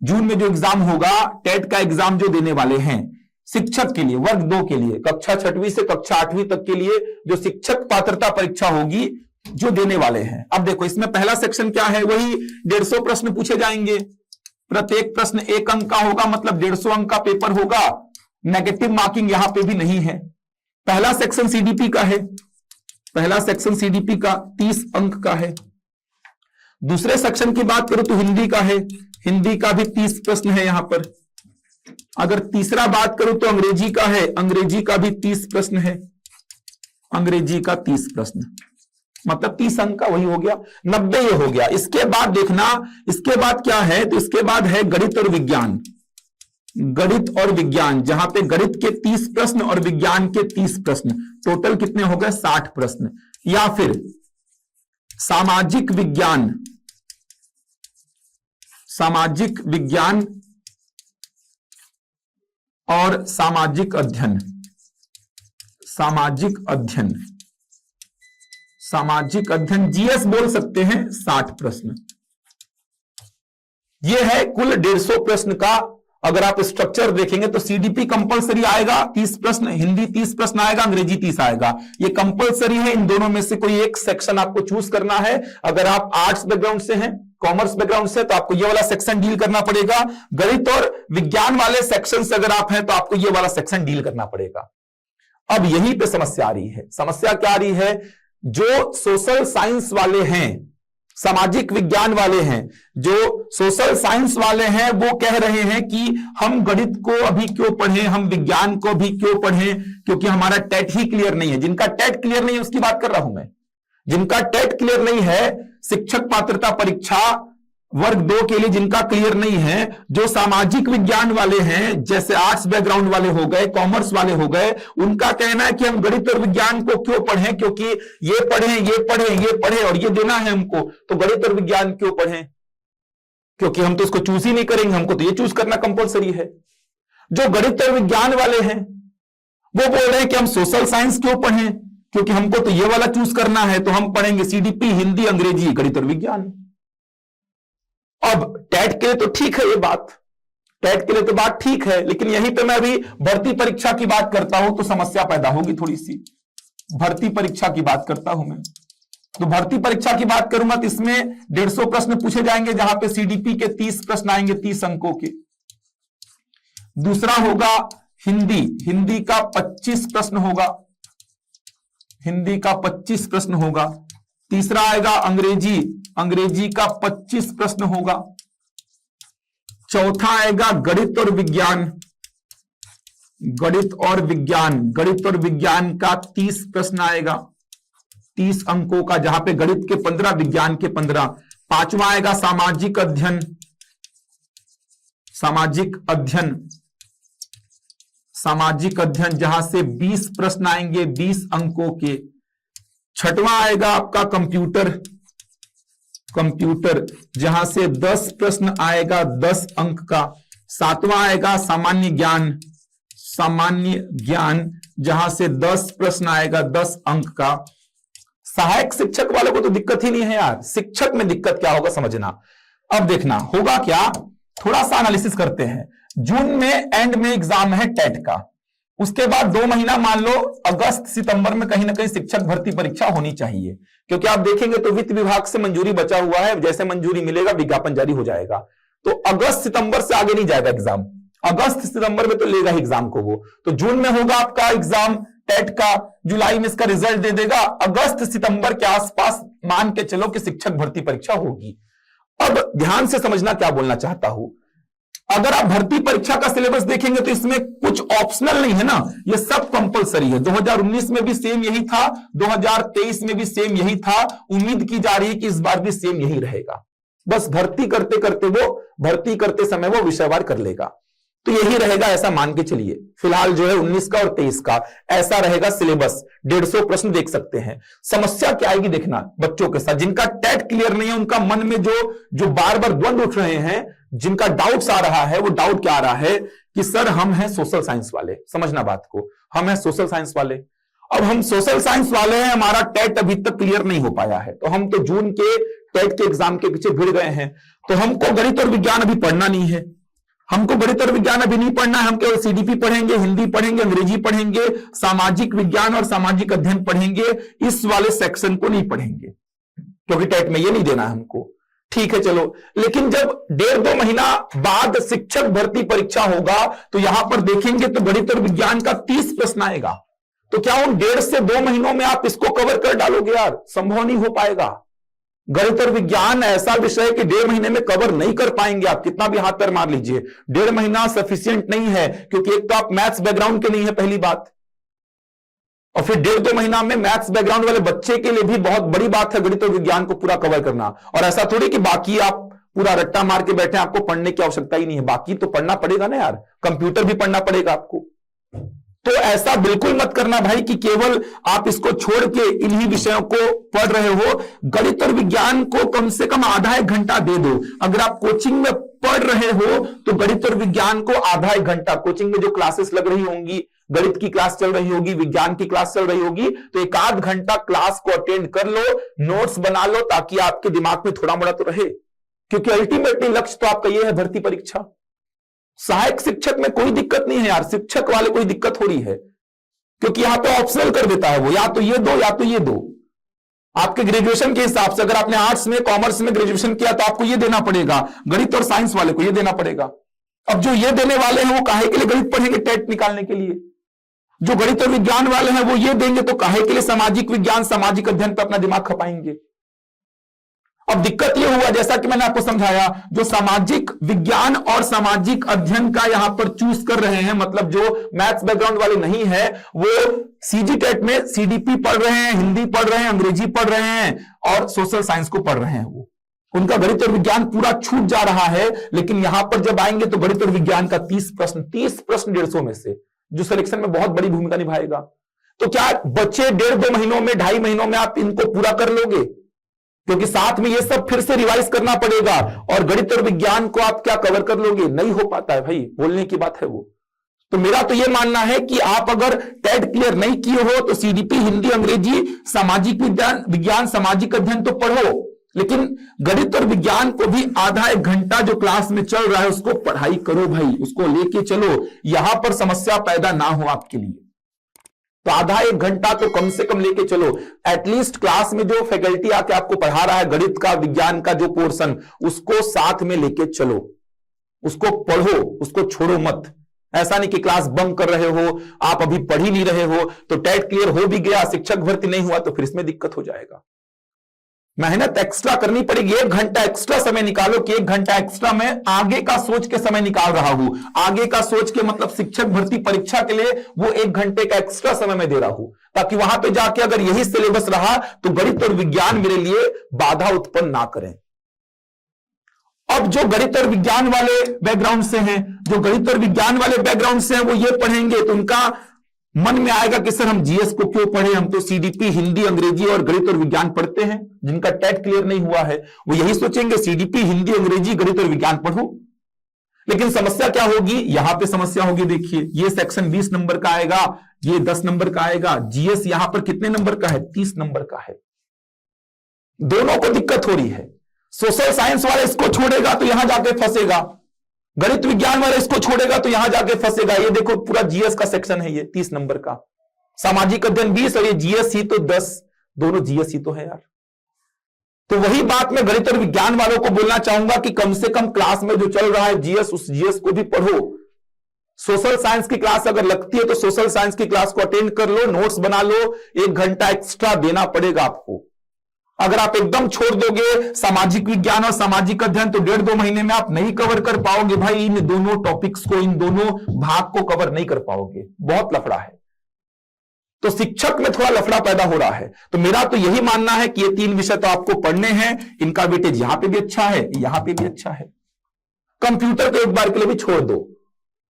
जून में जो एग्जाम होगा, टेट का एग्जाम जो देने वाले हैं शिक्षक के लिए, वर्ग 2 के लिए, कक्षा 6वीं से कक्षा 8वीं तक के लिए जो शिक्षक पात्रता परीक्षा होगी जो देने वाले हैं। अब देखो इसमें पहला सेक्शन क्या है, वही 150 प्रश्न पूछे जाएंगे। प्रत्येक प्रश्न 1 अंक का होगा, मतलब 150 अंक का पेपर होगा। नेगेटिव मार्किंग यहां पे भी नहीं है। पहला सेक्शन सीडीपी का है, पहला सेक्शन सीडीपी का 30 अंक का है। दूसरे सेक्शन की बात करूं तो हिंदी का है, हिंदी का भी 30 प्रश्न है यहां पर। अगर तीसरा बात करूं तो अंग्रेजी का है, अंग्रेजी का भी 30 प्रश्न है, अंग्रेजी का 30 प्रश्न, मतलब 30 अंक का वही हो गया, 90 ये हो गया। इसके बाद देखना, इसके बाद क्या है, तो इसके बाद है गणित और विज्ञान। गणित और विज्ञान, जहां पे गणित के 30 प्रश्न और विज्ञान के 30 प्रश्न, टोटल कितने हो गए, 60 प्रश्न। या फिर सामाजिक विज्ञान, सामाजिक विज्ञान और सामाजिक अध्ययन, सामाजिक अध्ययन, सामाजिक अध्ययन जीएस बोल सकते हैं, 60 प्रश्न। ये है कुल 150 प्रश्न का। अगर आप स्ट्रक्चर देखेंगे तो सीडीपी कंपलसरी आएगा 30 प्रश्न, हिंदी 30 प्रश्न आएगा, अंग्रेजी 30 आएगा। ये कंपलसरी है। इन दोनों में से कोई एक सेक्शन आपको चूज करना है। अगर आप आर्ट्स बैकग्राउंड से हैं, कॉमर्स बैकग्राउंड से, तो आपको ये वाला सेक्शन डील करना पड़ेगा। गणित और विज्ञान वाले सेक्शन से अगर आप हैं तो आपको ये वाला सेक्शन डील करना पड़ेगा। अब यहीं पे समस्या आ रही है। समस्या क्या आ रही है? जो सोशल साइंस वाले हैं, सामाजिक विज्ञान वाले हैं, जो सोशल साइंस वाले हैं, वो कह रहे हैं कि हम गणित को अभी क्यों पढ़ें, हम विज्ञान को भी क्यों पढ़ें, क्योंकि हमारा टेट ही क्लियर नहीं है। जिनका टेट क्लियर नहीं है उसकी बात कर रहा हूं मैं। जिनका टेट क्लियर नहीं है, शिक्षक पात्रता परीक्षा वर्ग 2 के लिए जिनका क्लियर नहीं है, जो सामाजिक विज्ञान वाले हैं, जैसे आर्ट्स बैकग्राउंड वाले हो गए, कॉमर्स वाले हो गए, उनका कहना है कि हम गणित और विज्ञान को क्यों पढ़ें, क्योंकि ये पढ़ें, ये पढ़ें, ये पढ़ें और ये देना है हमको, तो गणित और विज्ञान क्यों पढ़ें, क्योंकि हम तो इसको चूज ही नहीं करेंगे, हमको तो ये चूज करना कंपलसरी है। जो गणित और विज्ञान वाले हैं वो बोल रहे हैं कि हम सोशल साइंस क्यों पढ़ें, क्योंकि हमको तो ये वाला चूज करना है, तो हम पढ़ेंगे सीडीपी, हिंदी, अंग्रेजी, गणित और विज्ञान। अब टेट के लिए तो ठीक है ये बात, टेट के लिए तो बात ठीक है, लेकिन यहीं पे मैं अभी भर्ती परीक्षा की बात करता हूं तो समस्या पैदा होगी थोड़ी सी। भर्ती परीक्षा की बात करता हूं मैं, तो भर्ती परीक्षा की बात करूंगा तो इसमें 150 प्रश्न पूछे जाएंगे, जहां पे सीडीपी के 30 प्रश्न आएंगे, 30 अंकों के। दूसरा होगा हिंदी, हिंदी का 25 प्रश्न होगा, हिंदी का 25 प्रश्न होगा। तीसरा आएगा अंग्रेजी, अंग्रेजी का 25 प्रश्न होगा। चौथा आएगा गणित और विज्ञान, गणित और विज्ञान, गणित और विज्ञान का 30 प्रश्न आएगा, 30 अंकों का, जहां पे गणित के 15, विज्ञान के 15। पांचवा आएगा सामाजिक अध्ययन, सामाजिक अध्ययन, सामाजिक अध्ययन, जहां से 20 प्रश्न आएंगे, 20 अंकों के। छठवां आएगा आपका कंप्यूटर, कंप्यूटर, जहां से 10 प्रश्न आएगा, 10 अंक का। सातवां आएगा सामान्य ज्ञान, सामान्य ज्ञान, जहां से 10 प्रश्न आएगा, 10 अंक का। सहायक शिक्षक वालों को तो दिक्कत ही नहीं है यार, शिक्षक में दिक्कत क्या होगा समझना। अब देखना होगा क्या, थोड़ा सा एनालिसिस करते हैं। जून में एंड में एग्जाम है टेट का, उसके बाद 2 महीना मान लो अगस्त सितंबर में कहीं ना कहीं शिक्षक भर्ती परीक्षा होनी चाहिए, क्योंकि आप देखेंगे तो वित्त विभाग से मंजूरी बचा हुआ है, जैसे मंजूरी मिलेगा विज्ञापन जारी हो जाएगा, तो अगस्त सितंबर से आगे नहीं जाएगा एग्जाम, अगस्त सितंबर में तो लेगा ही एग्जाम को वो। तो जून में होगा आपका एग्जाम टेट का, जुलाई में इसका रिजल्ट दे देगा, अगस्त सितंबर के आसपास मान के चलो कि शिक्षक भर्ती परीक्षा होगी। अब ध्यान से समझना क्या बोलना चाहता हूं। अगर आप भर्ती परीक्षा का सिलेबस देखेंगे तो इसमें कुछ ऑप्शनल नहीं है ना, ये सब कंपलसरी है। 2019 में भी सेम यही था, 2023 में भी सेम यही था, उम्मीद की जा रही है कि इस बार भी सेम यही रहेगा। बस भर्ती करते करते वो, भर्ती करते समय वो विषयवार कर लेगा, तो यही रहेगा ऐसा मान के चलिए। फिलहाल जो है 19 का और 23 का ऐसा रहेगा सिलेबस। 150 प्रश्न देख सकते हैं। समस्या क्या आएगी देखना बच्चों के साथ, जिनका टेट क्लियर नहीं है, उनका मन में जो बार बार द्वंद्व उठ रहे हैं, जिनका डाउट्स आ रहा है, वो डाउट क्या आ रहा है कि सर हम हैं सोशल साइंस वाले, समझना बात को, हम हैं सोशल साइंस वाले। अब हम सोशल साइंस वाले हैं, हमारा टेट अभी तक क्लियर नहीं हो पाया है, तो हम तो जून के टेट के एग्जाम के पीछे भिड़ गए हैं, तो हमको गणित और विज्ञान अभी पढ़ना नहीं है, हमको गणित और विज्ञान अभी नहीं पढ़ना है, हम केवल सीडीपी पढ़ेंगे, हिंदी पढ़ेंगे, अंग्रेजी पढ़ेंगे, सामाजिक विज्ञान और सामाजिक अध्ययन पढ़ेंगे, इस वाले सेक्शन को नहीं पढ़ेंगे क्योंकि टेट में ये नहीं देना है हमको। ठीक है चलो, लेकिन जब 1.5-2 महीना बाद शिक्षक भर्ती परीक्षा होगा तो यहां पर देखेंगे तो गणित और विज्ञान का 30 प्रश्न आएगा, तो क्या उन 1.5 से 2 महीनों में आप इसको कवर कर डालोगे यार? संभव नहीं हो पाएगा। गणित और विज्ञान ऐसा विषय है कि 1.5 महीने में कवर नहीं कर पाएंगे आप, कितना भी हाथ पैर मार लीजिए। 1.5 महीना सफिशिएंट नहीं है, क्योंकि एक तो आप मैथ्स बैकग्राउंड के नहीं है पहली बात, और फिर 1.5-2 महीना में मैथ्स बैकग्राउंड वाले बच्चे के लिए भी बहुत बड़ी बात है गणित और विज्ञान को पूरा कवर करना। और ऐसा थोड़ी कि बाकी आप पूरा रट्टा मार के बैठे, आपको पढ़ने की आवश्यकता ही नहीं है, बाकी तो पढ़ना पड़ेगा ना यार, कंप्यूटर भी पढ़ना पड़ेगा आपको। तो ऐसा बिल्कुल मत करना भाई कि केवल आप इसको छोड़ के इन्हीं विषयों को पढ़ रहे हो। गणित और विज्ञान को कम से कम आधा 1 घंटा दे दो। अगर आप कोचिंग में पढ़ रहे हो तो गणित और विज्ञान को आधा 1 घंटा, कोचिंग में जो क्लासेस लग रही होंगी, गणित की क्लास चल रही होगी, विज्ञान की क्लास चल रही होगी, तो 1 आध घंटा क्लास को अटेंड कर लो, नोट्स बना लो, ताकि आपके दिमाग में थोड़ा मोड़ा तो रहे। क्योंकि अल्टीमेटली लक्ष्य तो आपका ये है भर्ती परीक्षा। सहायक शिक्षक में कोई दिक्कत नहीं है यार, शिक्षक वाले कोई दिक्कत हो रही है, क्योंकि यहां पे ऑप्शनल कर देता है वो, या तो ये दो या तो ये दो। आपके ग्रेजुएशन के हिसाब से अगर आपने आर्ट्स में कॉमर्स में ग्रेजुएशन किया तो आपको ये देना पड़ेगा, गणित और साइंस वाले को ये देना पड़ेगा। अब जो ये देने वाले हैं वो काहे के लिए गणित पढ़ेंगे टेट निकालने के लिए, जो गणित और विज्ञान वाले हैं वो ये देंगे तो काहे के लिए सामाजिक विज्ञान सामाजिक अध्ययन पर अपना दिमाग खपाएंगे। अब दिक्कत ये हुआ, जैसा कि मैंने आपको समझाया, जो सामाजिक विज्ञान और सामाजिक अध्ययन का यहां पर चूज कर रहे हैं, मतलब जो मैथ्स बैकग्राउंड वाले नहीं है वो सीजी टेट में सीडीपी पढ़ रहे हैं, हिंदी पढ़ रहे हैं, अंग्रेजी पढ़ रहे हैं और सोशल साइंस को पढ़ रहे हैं, वो उनका गणित और विज्ञान पूरा छूट जा रहा है। लेकिन यहां पर जब आएंगे तो गणित और विज्ञान का 30 प्रश्न 150 में से, जो सिलेक्शन में बहुत बड़ी भूमिका निभाएगा। तो क्या बच्चे 1.5-2 महीनों में 2.5 महीनों में आप इनको पूरा कर लोगे? क्योंकि साथ में ये सब फिर से रिवाइज करना पड़ेगा, और गणित और विज्ञान को आप क्या कवर कर लोगे? नहीं हो पाता है भाई, बोलने की बात है वो। तो मेरा तो ये मानना है कि आप अगर टेट क्लियर नहीं किए हो तो सीडीपी हिंदी अंग्रेजी सामाजिक विज्ञान सामाजिक अध्ययन तो पढ़ो, लेकिन गणित और विज्ञान को भी आधा 1 घंटा जो क्लास में चल रहा है उसको पढ़ाई करो भाई, उसको लेके चलो, यहां पर समस्या पैदा ना हो आपके लिए। तो आधा 1 घंटा तो कम से कम लेके चलो, एटलीस्ट क्लास में जो फैकल्टी आके आपको पढ़ा रहा है गणित का विज्ञान का जो पोर्शन, उसको साथ में लेके चलो, उसको पढ़ो, उसको छोड़ो मत। ऐसा नहीं कि क्लास बंक कर रहे हो, आप अभी पढ़ ही नहीं रहे हो, तो टेट क्लियर हो भी गया, शिक्षक भर्ती नहीं हुआ तो फिर इसमें दिक्कत हो जाएगा। मेहनत एक्स्ट्रा करनी पड़ेगी, 1 घंटा एक्स्ट्रा समय निकालो कि 1 घंटा एक्स्ट्रा मैं आगे का सोच के समय निकाल रहा हूं। आगे का सोच के मतलब शिक्षक भर्ती परीक्षा के लिए वो 1 घंटे का एक्स्ट्रा समय मैं दे रहा हूं, ताकि वहां पे जाके अगर यही सिलेबस रहा तो गणित और विज्ञान मेरे लिए बाधा उत्पन्न ना करें। अब जो गणित और विज्ञान वाले बैकग्राउंड से हैं, जो गणित और विज्ञान वाले बैकग्राउंड से हैं, वो ये पढ़ेंगे तो उनका मन में आएगा कि सर हम जीएस को क्यों पढ़े, हम तो सीडीपी हिंदी अंग्रेजी और गणित और विज्ञान पढ़ते हैं। जिनका टेट क्लियर नहीं हुआ है वो यही सोचेंगे सीडीपी हिंदी अंग्रेजी गणित और विज्ञान पढ़ो। लेकिन समस्या क्या होगी, यहां पे समस्या होगी, देखिए ये सेक्शन 20 नंबर का आएगा, ये 10 नंबर का आएगा, जीएस यहां पर कितने नंबर का है, 30 नंबर का है। दोनों को दिक्कत हो रही है। सोशल साइंस वाला इसको छोड़ेगा तो यहां जाके फंसेगा, गणित विज्ञान वाला इसको छोड़ेगा तो यहां जाके फंसेगा। ये देखो पूरा जीएस का सेक्शन है, ये 30 नंबर का, सामाजिक अध्ययन 20 और ये जीएस ही तो 10, दोनों जीएस ही तो है यार। तो वही बात मैं गणित और विज्ञान वालों को बोलना चाहूंगा कि कम से कम क्लास में जो चल रहा है जीएस, उस जीएस को भी पढ़ो। सोशल साइंस की क्लास अगर लगती है तो सोशल साइंस की क्लास को अटेंड कर लो, नोट्स बना लो, 1 घंटा एक्स्ट्रा देना पड़ेगा आपको। अगर आप एकदम छोड़ दोगे सामाजिक विज्ञान और सामाजिक अध्ययन तो 1.5-2 महीने में आप नहीं कवर कर पाओगे भाई, इन दोनों टॉपिक्स को, इन दोनों भाग को कवर नहीं कर पाओगे, बहुत लफड़ा है। तो शिक्षक में थोड़ा लफड़ा पैदा हो रहा है। तो मेरा तो यही मानना है कि ये 3 विषय तो आपको पढ़ने हैं, इनका वेटेज यहां पे भी अच्छा है, यहां पे भी अच्छा है। कंप्यूटर को एक बार के लिए भी छोड़ दो,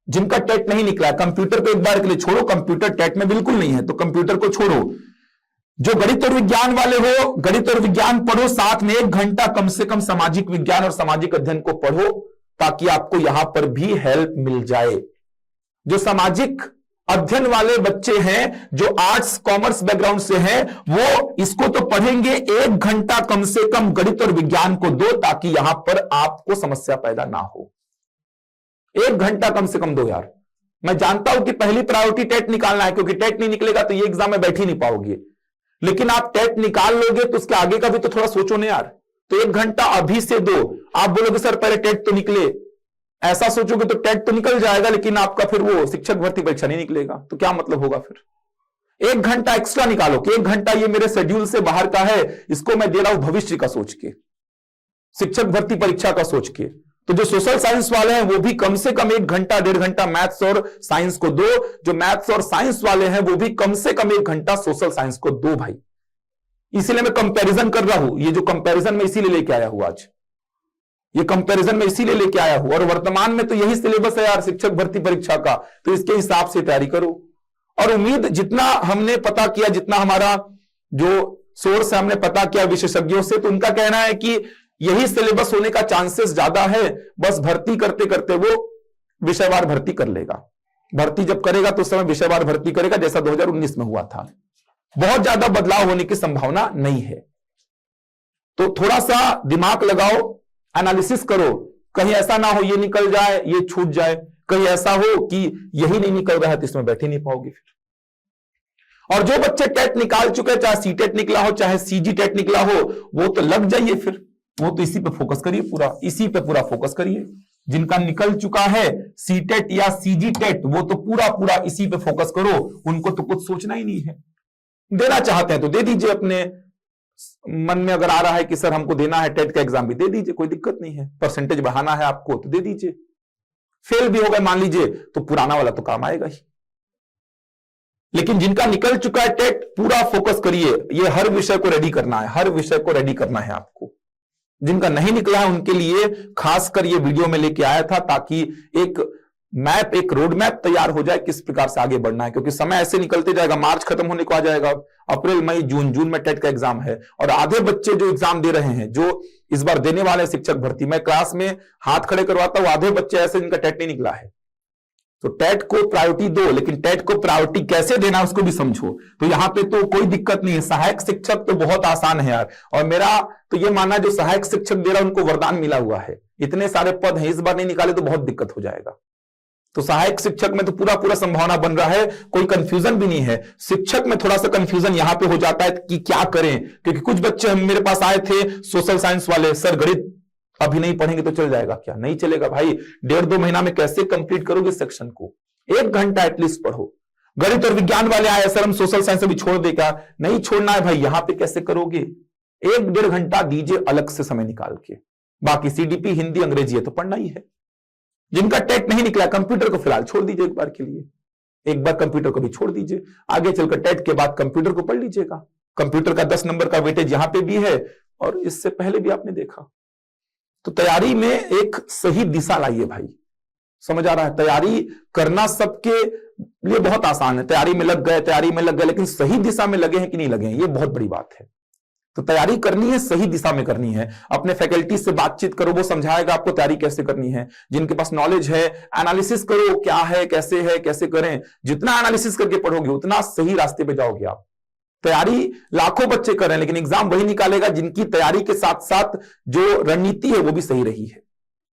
जिनका टेट नहीं निकला, कंप्यूटर को एक बार के लिए छोड़ो, कंप्यूटर टेट में बिल्कुल नहीं है तो कंप्यूटर को छोड़ो। जो गणित और विज्ञान वाले हो, गणित और विज्ञान पढ़ो, साथ में 1 घंटा कम से कम सामाजिक विज्ञान और सामाजिक अध्ययन को पढ़ो, ताकि आपको यहां पर भी हेल्प मिल जाए। जो सामाजिक अध्ययन वाले बच्चे हैं, जो आर्ट्स कॉमर्स बैकग्राउंड से हैं, वो इसको तो पढ़ेंगे, 1 घंटा कम से कम गणित और विज्ञान को दो, ताकि यहां पर आपको समस्या पैदा ना हो। 1 घंटा कम से कम दो यार। मैं जानता हूं कि पहली प्रायोरिटी टेट निकालना है, क्योंकि टेट नहीं निकलेगा तो ये एग्जाम में बैठ ही नहीं पाओगे, लेकिन आप टेट निकाल लोगे तो उसके आगे का भी तो थोड़ा सोचो ना यार। तो 1 घंटा अभी से दो। आप बोलोगे सर पहले टेट तो निकले, ऐसा सोचोगे तो टेट तो निकल जाएगा, लेकिन आपका फिर वो शिक्षक भर्ती परीक्षा नहीं निकलेगा, तो क्या मतलब होगा फिर। 1 घंटा एक्स्ट्रा निकालो कि 1 घंटा ये मेरे शेड्यूल से बाहर का है, इसको मैं दे रहा हूं भविष्य का सोच के, शिक्षक भर्ती परीक्षा का सोच के। तो जो सोशल साइंस वाले हैं वो भी कम से कम 1 घंटा 1.5 घंटा मैथ्स और साइंस को दो। जो मैथ्स और साइंस वाले हैं वो भी कम से कम 1 घंटा सोशल साइंस को दो भाई। इसीलिए मैं कंपैरिजन कर रहा हूं, ये जो कंपैरिजन मैं इसीलिए लेके आया हूं आज, ये कंपैरिजन में इसीलिए लेके आया हूं। और वर्तमान में तो यही सिलेबस है यार शिक्षक भर्ती परीक्षा का, तो इसके हिसाब से तैयारी करो। और उम्मीद जितना हमने पता किया, जितना हमारा जो सोर्स है हमने पता किया विशेषज्ञों से, तो उनका कहना है कि यही सिलेबस होने का चांसेस ज्यादा है। बस भर्ती करते करते वो विषयवार भर्ती कर लेगा। भर्ती जब करेगा तो उस समय विषयवार भर्ती करेगा, जैसा 2019 में हुआ था। बहुत ज्यादा बदलाव होने की संभावना नहीं है। तो थोड़ा सा दिमाग लगाओ, एनालिसिस करो, कहीं ऐसा ना हो ये निकल जाए ये छूट जाए, कहीं ऐसा हो कि यही नहीं निकल रहा है तो इसमें बैठ ही नहीं पाओगे फिर। और जो बच्चे टेट निकाल चुके हैं, चाहे सीटेट निकला हो चाहे सीजी टेट निकला हो, वो तो लग जाइए फिर, वो तो इसी पे फोकस करिए, पूरा इसी पे पूरा फोकस करिए। जिनका निकल चुका है सीटेट या सीजी टेट वो तो पूरा पूरा इसी पे फोकस करो, उनको तो कुछ सोचना ही नहीं है। देना चाहते हैं तो दे दीजिए, अपने मन में अगर आ रहा है कि सर हमको देना है टेट का एग्जाम भी दे दीजिए, कोई दिक्कत नहीं है। परसेंटेज बढ़ाना है आपको तो दे दीजिए, फेल भी हो गए मान लीजिए तो पुराना वाला तो काम आएगा ही। लेकिन जिनका निकल चुका है टेट, पूरा फोकस करिए, ये हर विषय को रेडी करना है, हर विषय को रेडी करना है आपको। जिनका नहीं निकला है उनके लिए खासकर ये वीडियो में लेके आया था, ताकि एक मैप, एक रोड मैप तैयार हो जाए किस प्रकार से आगे बढ़ना है। क्योंकि समय ऐसे निकलते जाएगा, मार्च खत्म होने को आ जाएगा, अप्रैल मई जून, जून में टेट का एग्जाम है, और आधे बच्चे जो एग्जाम दे रहे हैं, जो इस बार देने वाले शिक्षक भर्ती, मैं क्लास में हाथ खड़े करवाता हूं, आधे बच्चे ऐसे जिनका टेट नहीं निकला है। तो टेट को प्रायोरिटी दो, लेकिन टेट को प्रायोरिटी कैसे देना उसको भी समझो। तो यहां पे तो कोई दिक्कत नहीं है, सहायक शिक्षक तो बहुत आसान है यार। और मेरा तो ये मानना है जो सहायक शिक्षक दे रहा है उनको वरदान मिला हुआ है, इतने सारे पद हैं, इस बार नहीं निकाले तो बहुत दिक्कत हो जाएगा। तो सहायक शिक्षक में तो पूरा पूरा संभावना बन रहा है, कोई कंफ्यूजन भी नहीं है। शिक्षक में थोड़ा सा कंफ्यूजन यहां पे हो जाता है कि क्या करें, क्योंकि कुछ बच्चे मेरे पास आए थे सोशल साइंस वाले, सर गणित अभी नहीं पढ़ेंगे तो चल जाएगा क्या? नहीं चलेगा भाई, 1.5-2 महीना में कैसे कंप्लीट करोगे सेक्शन को? 1 घंटा एटलीस्ट पढ़ो। गणित और विज्ञान वाले आए, सर हम सोशल साइंस अभी छोड़ देगा, नहीं छोड़ना है भाई, यहां पे कैसे करोगे? 1-1.5 घंटा दीजिए अलग से समय निकाल के। बाकी सीडीपी, हिंदी, अंग्रेजी है तो पढ़ना ही है। जिनका टेट नहीं निकला, कंप्यूटर को फिलहाल छोड़ दीजिए एक बार के लिए, एक बार कंप्यूटर को भी छोड़ दीजिए, आगे चलकर टेट के बाद कंप्यूटर को पढ़ लीजिएगा। कंप्यूटर का 10 नंबर का वेटेज यहां पे भी है और इससे पहले भी आपने देखा। तो तैयारी में एक सही दिशा लाइए भाई, समझ आ रहा है? तैयारी करना सबके लिए बहुत आसान है, तैयारी में लग गए, लेकिन सही दिशा में लगे हैं कि नहीं लगे हैं, ये बहुत बड़ी बात है। तो तैयारी करनी है, सही दिशा में करनी है। अपने फैकल्टी से बातचीत करो, वो समझाएगा आपको तैयारी कैसे करनी है। जिनके पास नॉलेज है, एनालिसिस करो, क्या है, कैसे करें। जितना एनालिसिस करके पढ़ोगे उतना सही रास्ते पे जाओगे आप। तैयारी लाखों बच्चे कर रहे हैं, लेकिन एग्जाम वही निकालेगा जिनकी तैयारी के साथ साथ जो रणनीति है वो भी सही रही है।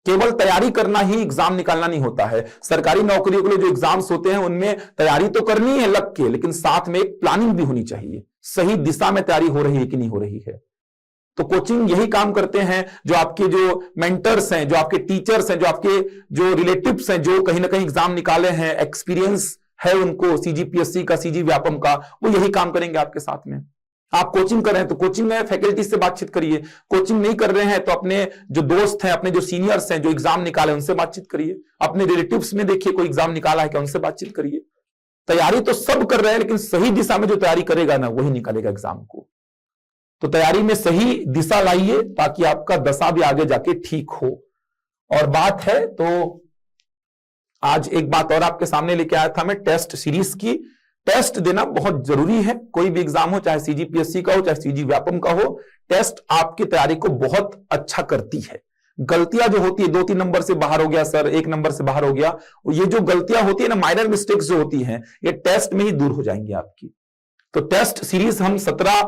केवल तैयारी करना ही एग्जाम निकालना नहीं होता है। सरकारी नौकरियों के लिए जो एग्जाम्स होते हैं उनमें तैयारी तो करनी है लग के, लेकिन साथ में एक प्लानिंग भी होनी चाहिए, सही दिशा में तैयारी हो रही है कि नहीं हो रही है। तो कोचिंग यही काम करते हैं, जो आपके जो मेंटर्स हैं, जो आपके टीचर्स हैं, जो आपके जो रिलेटिव्स हैं, जो कहीं ना कहीं एग्जाम निकाले हैं, एक्सपीरियंस है उनको सीजीपीएससी का, सीजी व्यापम का, वो यही काम करेंगे आपके साथ में। आप कोचिंग कर रहे हैं तो कोचिंग में फैकल्टी से बातचीत करिए, कोचिंग नहीं कर रहे हैं तो अपने जो दोस्त हैं, अपने जो सीनियर्स हैं, जो एग्जाम निकाले उनसे बातचीत करिए, अपने रिलेटिव्स में देखिए कोई एग्जाम निकाला है क्या, उनसे बातचीत करिए। तैयारी तो सब कर रहे हैं, लेकिन सही दिशा में जो तैयारी करेगा ना वही निकालेगा एग्जाम को। तो तैयारी में सही दिशा लाइए ताकि आपका दशा भी आगे जाके ठीक हो। और बात है तो आज एक बात और आपके सामने लेके आया था मैं, टेस्ट सीरीज की। टेस्ट देना बहुत जरूरी है, कोई भी एग्जाम हो, चाहे सीजीपीएससी का हो चाहे सीजी व्यापम का हो, टेस्ट आपकी तैयारी को बहुत अच्छा करती है। गलतियां जो होती है, 2-3 नंबर से बाहर हो गया सर, 1 नंबर से बाहर हो गया, ये जो गलतियां होती है ना, माइनर मिस्टेक्स जो होती हैं, ये टेस्ट में ही दूर हो जाएंगी आपकी। तो टेस्ट सीरीज हम 17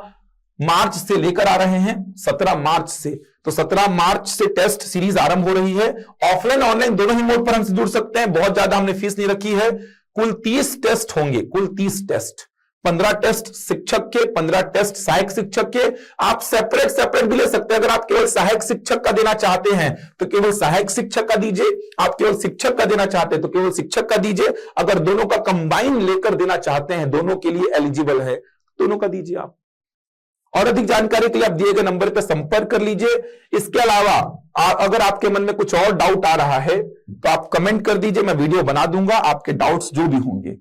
मार्च से लेकर आ रहे हैं, 17 मार्च से। तो 17 मार्च से टेस्ट सीरीज आरंभ हो रही है। ऑफलाइन ऑनलाइन दोनों ही मोड पर हमसे जुड़ सकते हैं, बहुत ज्यादा हमने फीस नहीं रखी है। कुल 30 टेस्ट होंगे, कुल 30 टेस्ट, 15 टेस्ट शिक्षक के, 15 टेस्ट सहायक शिक्षक के। आप सेपरेट भी ले सकते हैं। अगर आप केवल सहायक शिक्षक का देना चाहते हैं तो केवल सहायक शिक्षक का दीजिए, आप केवल शिक्षक का देना चाहते हैं तो केवल शिक्षक का दीजिए। अगर दोनों का कंबाइन लेकर देना चाहते हैं, दोनों के लिए एलिजिबल है, दोनों का दीजिए आप। और अधिक जानकारी के लिए आप दिए गए नंबर पर संपर्क कर लीजिए। इसके अलावा अगर आपके मन में कुछ और डाउट आ रहा है तो आप कमेंट कर दीजिए, मैं वीडियो बना दूंगा, आपके डाउट्स जो भी होंगे।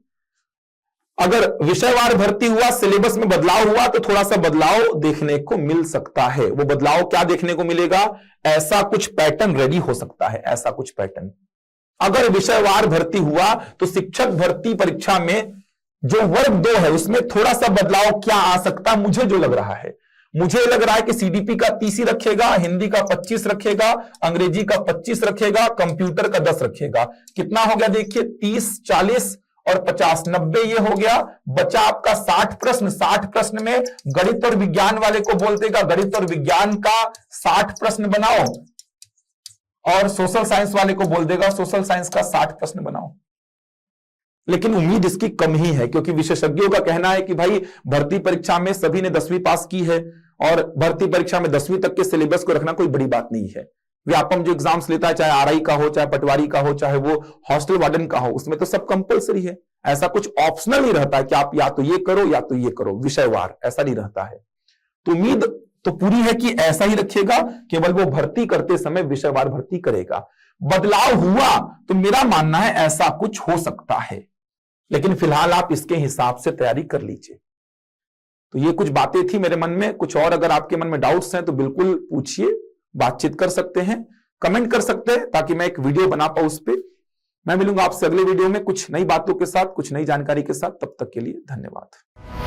अगर विषयवार भर्ती हुआ, सिलेबस में बदलाव हुआ तो थोड़ा सा बदलाव देखने को मिल सकता है। वो बदलाव क्या देखने को मिलेगा? ऐसा कुछ पैटर्न रेडी हो सकता है, ऐसा कुछ पैटर्न। अगर विषयवार भर्ती हुआ तो शिक्षक भर्ती परीक्षा में जो वर्ग 2 है उसमें थोड़ा सा बदलाव क्या आ सकता है, मुझे जो लग रहा है, मुझे लग रहा है कि सीडीपी का 30 ही रखेगा, हिंदी का 25 रखेगा, अंग्रेजी का 25 रखेगा, कंप्यूटर का 10 रखेगा। कितना हो गया देखिए, 30, 40 और 50, 90 ये हो गया। बचा आपका 60 प्रश्न। 60 प्रश्न में गणित और विज्ञान वाले को बोल देगा, गणित और विज्ञान का 60 प्रश्न बनाओ। और सोशल साइंस वाले को बोल देगा सोशल साइंस का 60 प्रश्न बनाओ। लेकिन उम्मीद इसकी कम ही है, क्योंकि विशेषज्ञों का कहना है कि भाई भर्ती परीक्षा में सभी ने 10वीं पास की है और भर्ती परीक्षा में 10वीं तक के सिलेबस को रखना कोई बड़ी बात नहीं है। व्यापम जो एग्जाम्स लेता है, चाहे आरआई का हो, चाहे पटवारी का हो, चाहे वो हॉस्टल वार्डन का हो, उसमें तो सब कंपलसरी है। ऐसा कुछ ऑप्शनल नहीं रहता है कि आप या तो ये करो या तो ये करो, विषयवार ऐसा नहीं रहता है। तो उम्मीद तो पूरी है कि ऐसा ही रखिएगा, केवल वो भर्ती करते समय विषयवार भर्ती करेगा। बदलाव हुआ तो मेरा मानना है ऐसा कुछ हो सकता है, लेकिन फिलहाल आप इसके हिसाब से तैयारी कर लीजिए। तो ये कुछ बातें थी मेरे मन में। कुछ और अगर आपके मन में डाउट्स हैं तो बिल्कुल पूछिए, बातचीत कर सकते हैं, कमेंट कर सकते हैं, ताकि मैं एक वीडियो बना पाऊं उस पर। मैं मिलूंगा आपसे अगले वीडियो में कुछ नई बातों के साथ, कुछ नई जानकारी के साथ। तब तक के लिए धन्यवाद।